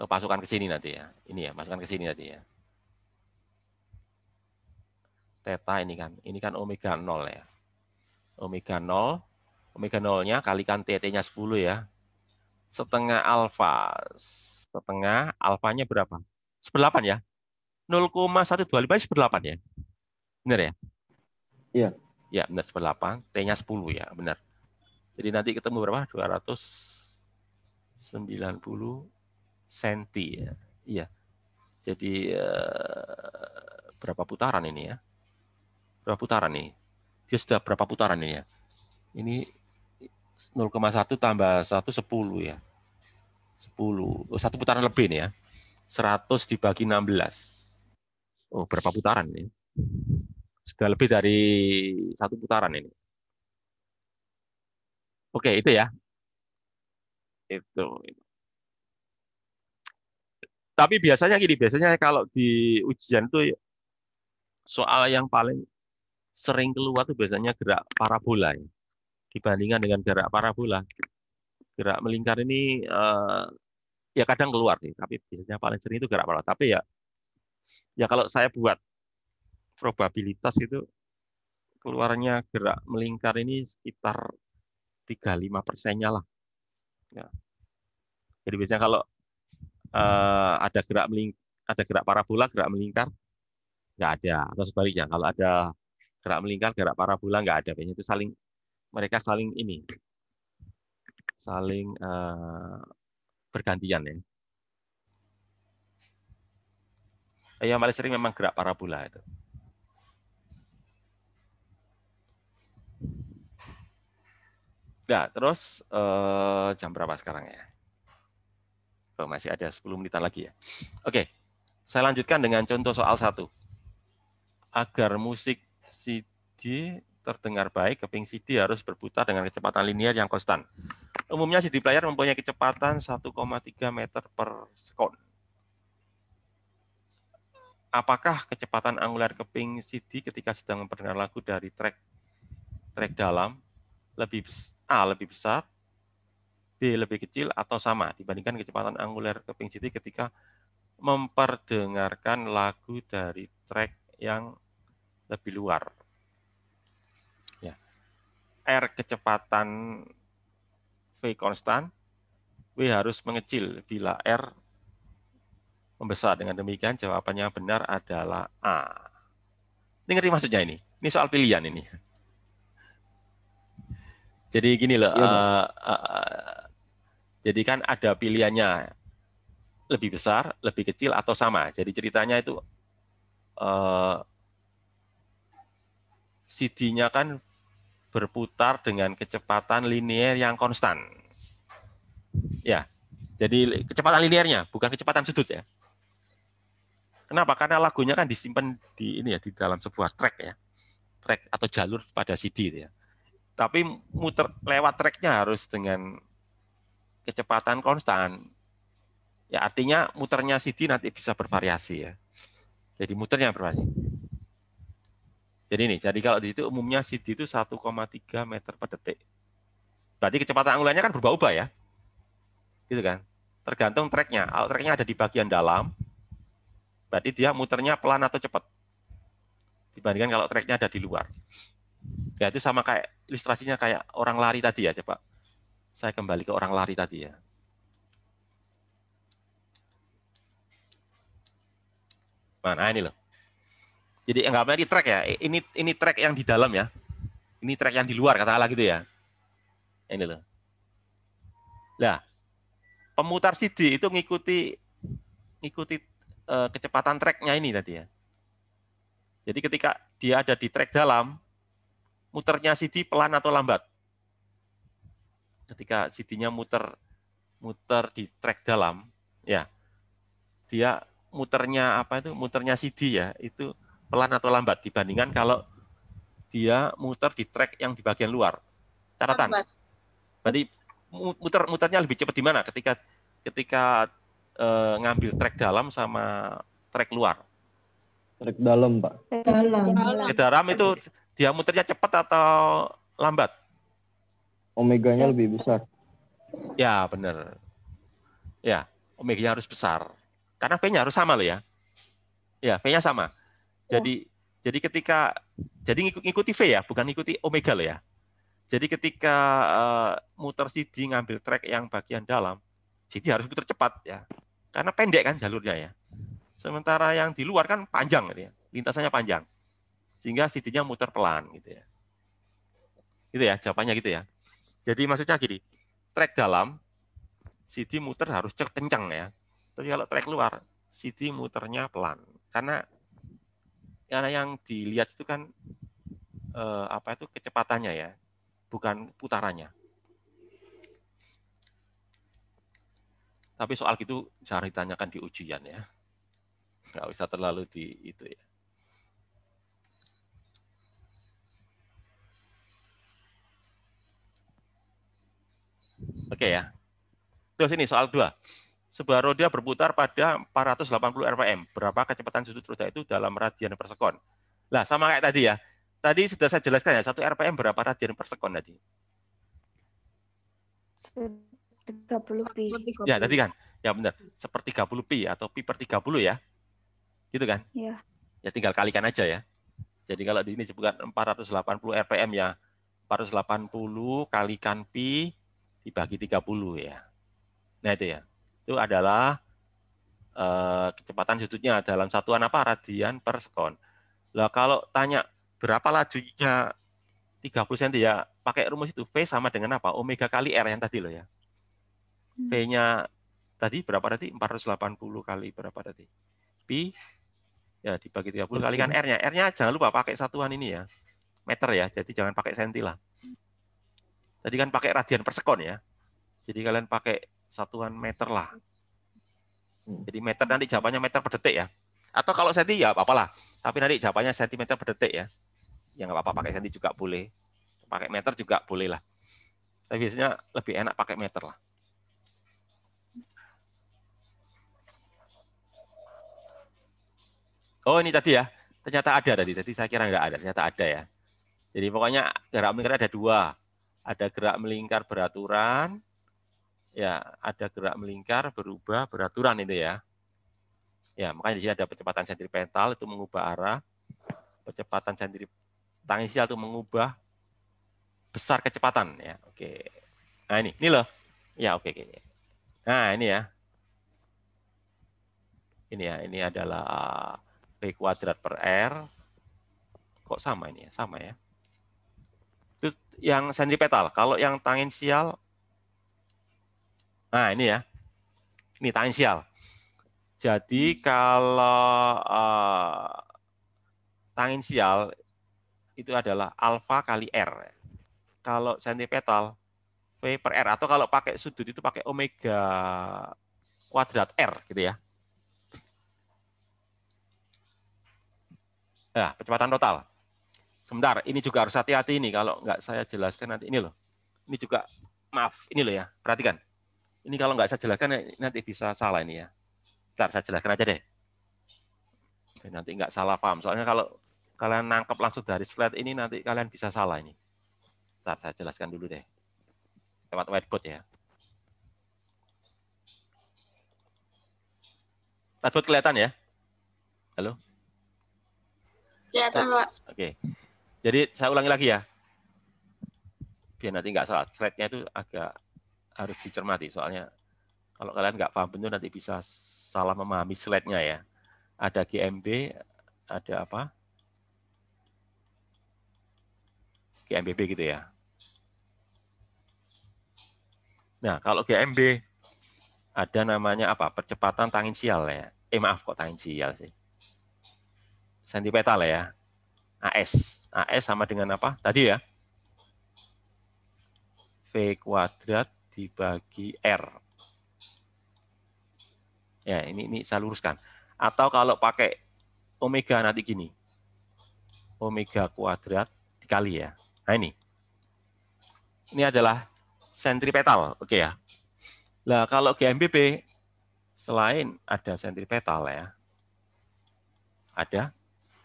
Masukkan ke sini nanti ya. Ini ya, masukkan ke sini nanti ya. Theta ini kan omega 0 ya. Omega 0. Omega 0-nya kalikan TT-nya 10 ya. Setengah alfa. Setengah alfanya berapa? 1/8 ya. 0,125 1/8 ya. Benar ya? Iya. Ya, benar 1/8. T-nya 10 ya, benar. Jadi nanti ketemu berapa? 290 cm ya. Iya. Jadi berapa putaran ini ya? Berapa putaran nih? Dia sudah berapa putaran ini ya? Ini 0,1 tambah 1, 10 ya. 10. Satu putaran lebih nih ya. 100 dibagi 16. Oh, berapa putaran ini? Sudah lebih dari satu putaran ini. Oke, itu ya. Itu. Tapi biasanya gini, biasanya kalau di ujian itu soal yang paling sering keluar itu biasanya gerak parabola ya. Dibandingkan dengan gerak parabola. Gerak melingkar ini ya kadang keluar sih, tapi biasanya paling sering itu gerak parabola. Tapi ya kalau saya buat probabilitas itu keluarnya gerak melingkar ini sekitar 35%-nya lah. Ya. Jadi biasanya kalau ada gerak parabola, gerak melingkar nggak ada, atau sebaliknya kalau ada gerak melingkar, gerak parabola nggak ada. Biasanya itu mereka saling bergantian ya. Yang paling sering memang gerak parabola itu. Nah, terus jam berapa sekarang ya? Oh, masih ada 10 menitan lagi ya. Oke, saya lanjutkan dengan contoh soal 1. Agar musik CD terdengar baik, keping CD harus berputar dengan kecepatan linear yang konstan. Umumnya CD player mempunyai kecepatan 1,3 meter per sekon. Apakah kecepatan angular keping CD ketika sedang mendengar lagu dari track dalam lebih besar, B lebih kecil atau sama dibandingkan kecepatan angular keping CD ketika memperdengarkan lagu dari track yang lebih luar. Ya. R kecepatan V konstan, W harus mengecil bila R membesar. Dengan demikian jawabannya benar adalah A. Ini ngerti maksudnya ini? Ini soal pilihan ini. Jadi gini loh, jadi kan ada pilihannya lebih besar, lebih kecil, atau sama. Jadi ceritanya itu CD-nya kan berputar dengan kecepatan linear yang konstan. Ya, jadi kecepatan linearnya, bukan kecepatan sudut ya. Kenapa? Karena lagunya kan disimpan di dalam sebuah track ya, track atau jalur pada CD ya. Tapi muter lewat tracknya harus dengan kecepatan konstan. Ya artinya muternya CD nanti bisa bervariasi ya. Jadi muternya bervariasi. Jadi kalau di situ umumnya CD itu 1,3 meter per detik. Berarti kecepatan angularnya kan berubah-ubah ya. Gitu kan. Tergantung tracknya. Kalau tracknya ada di bagian dalam, berarti dia muternya pelan atau cepat. Dibandingkan kalau tracknya ada di luar. Ya itu sama kayak ilustrasinya kayak orang lari tadi ya. Coba saya kembali ke orang lari tadi ya. Nah ini loh. Jadi anggapnya di track ya. Ini track yang di dalam ya. Ini trek yang di luar, katakanlah gitu ya. Ini loh. Nah, pemutar CD itu ngikuti kecepatan treknya ini tadi ya. Jadi ketika dia ada di trek dalam, muternya CD pelan atau lambat. Ketika CD-nya muter di trek dalam, ya, dia muternya muternya CD ya, itu pelan atau lambat dibandingkan kalau dia muter di trek yang di bagian luar. Catatan. Berarti muternya lebih cepat di mana? Ketika ngambil trek dalam sama trek luar. Trek dalam, Pak. Trek dalam itu dia muternya cepat atau lambat? Omeganya lebih besar. Ya, benar. Ya, omeganya harus besar. Karena V-nya harus sama loh ya. Ya, V-nya sama. Jadi ngikuti V ya, bukan ngikuti omega loh ya. Jadi ketika muter CD ngambil trek yang bagian dalam, CD harus putar cepat ya. Karena pendek kan jalurnya ya. Sementara yang di luar kan panjang gitu ya. Lintasannya panjang. Sehingga CD-nya muter pelan gitu ya. Gitu ya, jawabannya gitu ya. Jadi maksudnya gini, trek dalam CD muter harus kencang ya. Tapi kalau trek luar, CD muternya pelan. Karena yang dilihat itu kan kecepatannya ya, bukan putarannya. Tapi soal gitu jangan ditanyakan di ujian ya. Nggak usah terlalu di itu ya. Oke ya. Terus ini soal 2. Sebuah roda berputar pada 480 rpm. Berapa kecepatan sudut roda itu dalam radian per sekon? Lah, sama kayak tadi ya. Tadi sudah saya jelaskan ya, 1 rpm berapa radian per sekon tadi? 30 pi. Ya, tadi kan. Ya benar. Sepertiga puluh pi atau pi per 30 ya. Gitu kan? Iya. Ya tinggal kalikan aja ya. Jadi kalau di ini disebutkan 480 rpm ya. 480 kalikan pi dibagi 30 ya. Nah itu ya. Itu adalah kecepatan sudutnya dalam satuan apa? Radian per sekon. Lah kalau tanya berapa lajunya 30 cm ya, pakai rumus itu V sama dengan apa? Omega kali R yang tadi loh ya. V-nya tadi berapa tadi? 480 kali berapa tadi? Pi ya dibagi 30 kalikan R-nya. R-nya jangan lupa pakai satuan ini ya. Meter ya, jadi jangan pakai senti lah. Tadi kan pakai radian per sekon ya. Jadi kalian pakai satuan meter lah. Jadi meter nanti jawabannya meter per detik ya. Atau kalau senti ya apa-apalah. Tapi nanti jawabannya sentimeter per detik ya. Ya nggak apa-apa pakai senti juga boleh. Pakai meter juga boleh lah. Tapi biasanya lebih enak pakai meter lah. Oh ini tadi ya. Ternyata ada tadi. Tadi saya kira nggak ada. Ternyata ada ya. Jadi pokoknya gerak melingkar ada 2. Ada gerak melingkar beraturan. Ya, ada gerak melingkar berubah beraturan itu ya. Ya, makanya di sini ada percepatan sentripetal itu mengubah arah, percepatan tangensial itu mengubah besar kecepatan ya. Oke. Nah, ini loh. Ya, oke. Nah, ini ya. Ini adalah V kuadrat per R. Kok sama ini ya? Sama ya. Itu yang sentripetal. Kalau yang tangensial, nah ini ya, ini tangensial. Jadi kalau tangensial itu adalah alfa kali R. Kalau sentripetal V per R. Atau kalau pakai sudut itu pakai omega kuadrat R gitu ya. Nah, percepatan total. Sebentar, ini juga harus hati-hati ini kalau nggak saya jelaskan nanti ini loh. Ini juga maaf, ini loh ya, perhatikan. Ini kalau nggak saya jelaskan nanti bisa salah ini ya. Bentar, saya jelaskan aja deh. Nanti nggak salah paham. Soalnya kalau kalian nangkep langsung dari slide ini nanti kalian bisa salah ini. Bentar, saya jelaskan dulu deh. Lewat whiteboard ya. Whiteboard kelihatan ya? Halo? Kelihatan, Pak. Oke. Jadi saya ulangi lagi ya. Biar nanti nggak salah. Slide-nya itu agak harus dicermati. Soalnya kalau kalian nggak paham benar nanti bisa salah memahami slide-nya ya. Ada GMB, ada apa? GMBB gitu ya. Nah, kalau GMB ada namanya apa? Percepatan tangensial ya. Maaf kok tangensial sih. Sentipetal ya. AS. AS sama dengan apa? Tadi ya. V kuadrat dibagi R. Ya, ini saya luruskan. Atau kalau pakai omega nanti gini. Omega kuadrat dikali ya. Nah ini. Ini adalah sentripetal, oke ya. Nah, kalau GMBB selain ada sentripetal ya, ada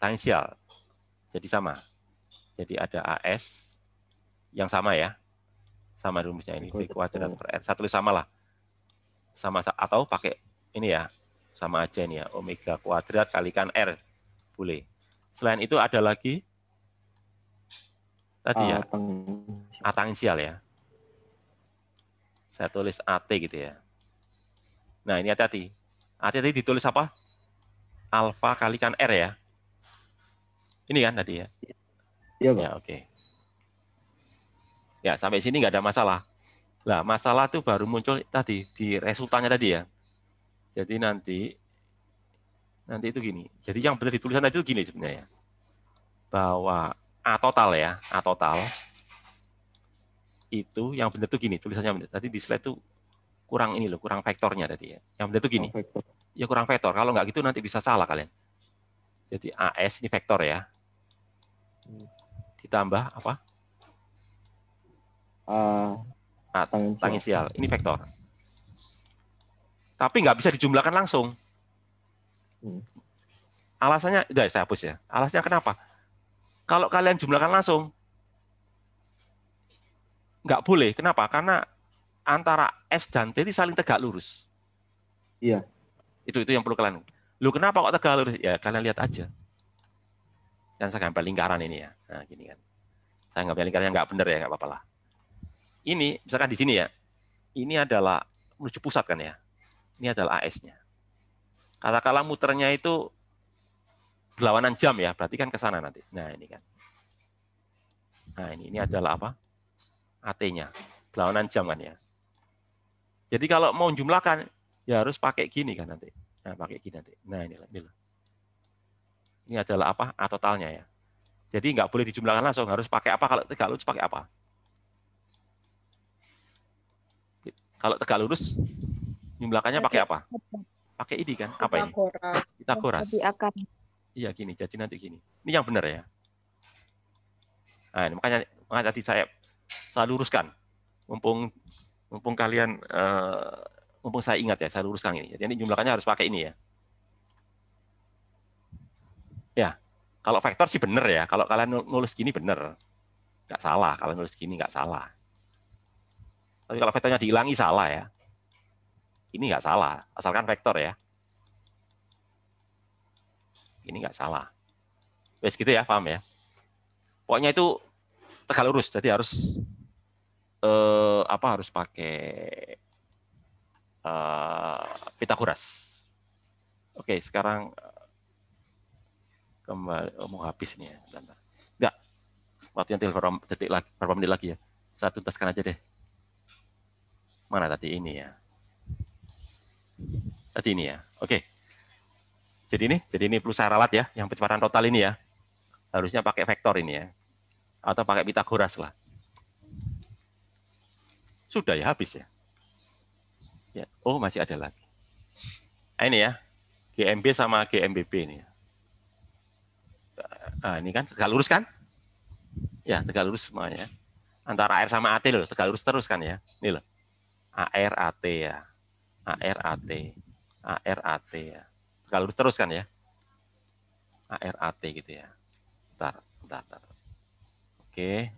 tangensial. Jadi sama. Jadi ada AS yang sama ya. Sama rumusnya ini V kuadrat per R. Saya tulis sama lah. Sama atau pakai ini ya. Sama aja nih ya. Omega kuadrat kalikan R. Boleh. Selain itu ada lagi tadi ya. A tangensial ya. Saya tulis AT gitu ya. Nah, ini hati-hati. Hati-hati ditulis apa? Alfa kalikan R ya. Ini kan tadi ya? Iya, Pak. Ya, oke. Ya, sampai sini nggak ada masalah. Nah, masalah itu baru muncul tadi, di resultannya tadi ya. Jadi nanti itu gini. Jadi yang benar di tulisan tadi itu gini sebenarnya. Bahwa A total ya, A total. Itu yang benar tuh gini, tulisannya benar. Tadi di slide tuh kurang ini loh, kurang vektornya tadi ya. Yang benar tuh gini. Ya kurang vektor. Kalau nggak gitu nanti bisa salah kalian. Jadi AS ini vektor ya. Ditambah apa? Tangensial. Ini vektor. Tapi nggak bisa dijumlahkan langsung. Alasannya, udah saya hapus ya. Alasannya kenapa? Kalau kalian jumlahkan langsung, nggak boleh. Kenapa? Karena antara S dan T ini saling tegak lurus. Iya. Itu yang perlu kalian. Lu kenapa kok tegak lurus? Ya kalian lihat aja. Dan saya gambar lingkaran ini ya. Nah gini kan. Saya gambar lingkaran yang nggak benar ya, nggak apa-apa lah. Ini misalkan di sini ya. Ini adalah menuju pusat kan ya. Ini adalah AS-nya. Katakanlah muternya itu berlawanan jam ya, berarti kan ke sana nanti. Nah ini kan. Nah ini adalah apa? AT-nya, berlawanan jam kan ya. Jadi kalau mau jumlahkan, ya harus pakai gini kan nanti. Nah, pakai gini nanti. Nah, ini loh. Ini adalah apa? A totalnya ya. Jadi nggak boleh dijumlahkan langsung, harus pakai apa? Kalau tegak lurus pakai apa? Kalau tegak lurus, jumlahkannya pakai apa? Pakai ini kan? Apa ini? Pitagoras. Iya gini, jadi nanti gini. Ini yang benar ya. Nah, ini makanya tadi saya luruskan. Mumpung kalian, mumpung saya ingat ya, saya luruskan ini. Jadi ini jumlahnya harus pakai ini ya. Ya, kalau vektor sih benar ya. Kalau kalian nulis gini benar. Nggak salah. Kalau nulis gini nggak salah. Tapi kalau vektornya dihilangi salah ya. Ini nggak salah. Asalkan vektor ya. Ini nggak salah. Wes gitu ya, paham ya? Pokoknya itu tegak lurus. Jadi harus harus pakai Pitagoras. Oke, sekarang kembali mau habis nih ya. Enggak. Waktunya tinggal berapa menit lagi ya. Saya tuntaskan aja deh. Mana tadi ini ya? Tadi ini ya. Oke. Jadi ini perlu saya ralat ya, yang percepatan total ini ya. Harusnya pakai vektor ini ya. Atau pakai Pitagoras lah. Sudah ya, habis ya. Ya. Oh, masih ada lagi. Nah, ini ya. GMB sama GMBB ini ya. Nah, ini kan tegak lurus kan? Ya, tegak lurus semuanya. Antara AR sama AT loh, tegak lurus terus kan ya. Ini loh. AR AT ya. AR AT. AR AT ya. Tegak lurus terus kan ya. AR AT gitu ya. Bentar. Oke.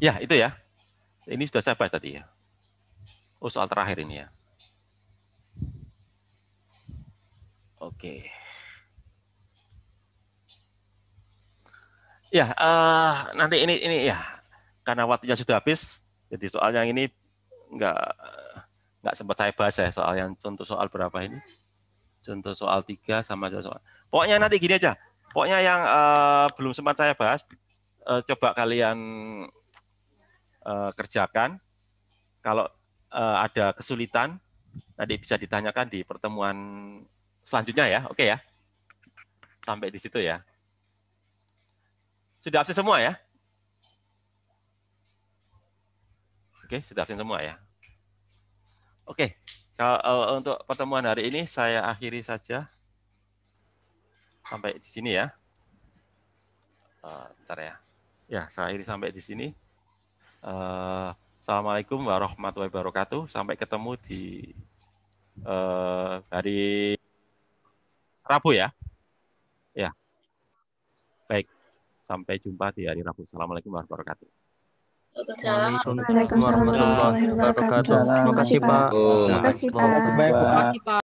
Ya, itu ya. Ini sudah saya bahas tadi ya. Oh, soal terakhir ini ya. Oke. Ya, nanti ini ya. Karena waktunya sudah habis, jadi soal yang ini nggak sempat saya bahas ya, soal yang contoh soal berapa ini. Contoh soal 3 sama soal. Pokoknya nanti gini aja. Pokoknya yang belum sempat saya bahas, coba kalian kerjakan. Kalau ada kesulitan, nanti bisa ditanyakan di pertemuan selanjutnya ya. Oke ya. Sampai di situ ya. Sudah absen semua ya? Oke, sudah absen semua ya. Oke, kalau untuk pertemuan hari ini saya akhiri saja. Sampai di sini ya. Bentar ya. Ya, saya akhiri sampai di sini. Assalamualaikum warahmatullahi wabarakatuh. Sampai ketemu di hari Rabu ya. Ya. Baik. Sampai jumpa di hari Rabu. Assalamualaikum warahmatullahi wabarakatuh. Waalaikumsalam warahmatullahi wabarakatuh. Terima kasih, Pak. Terima kasih, Pak. Terima kasih, Pak.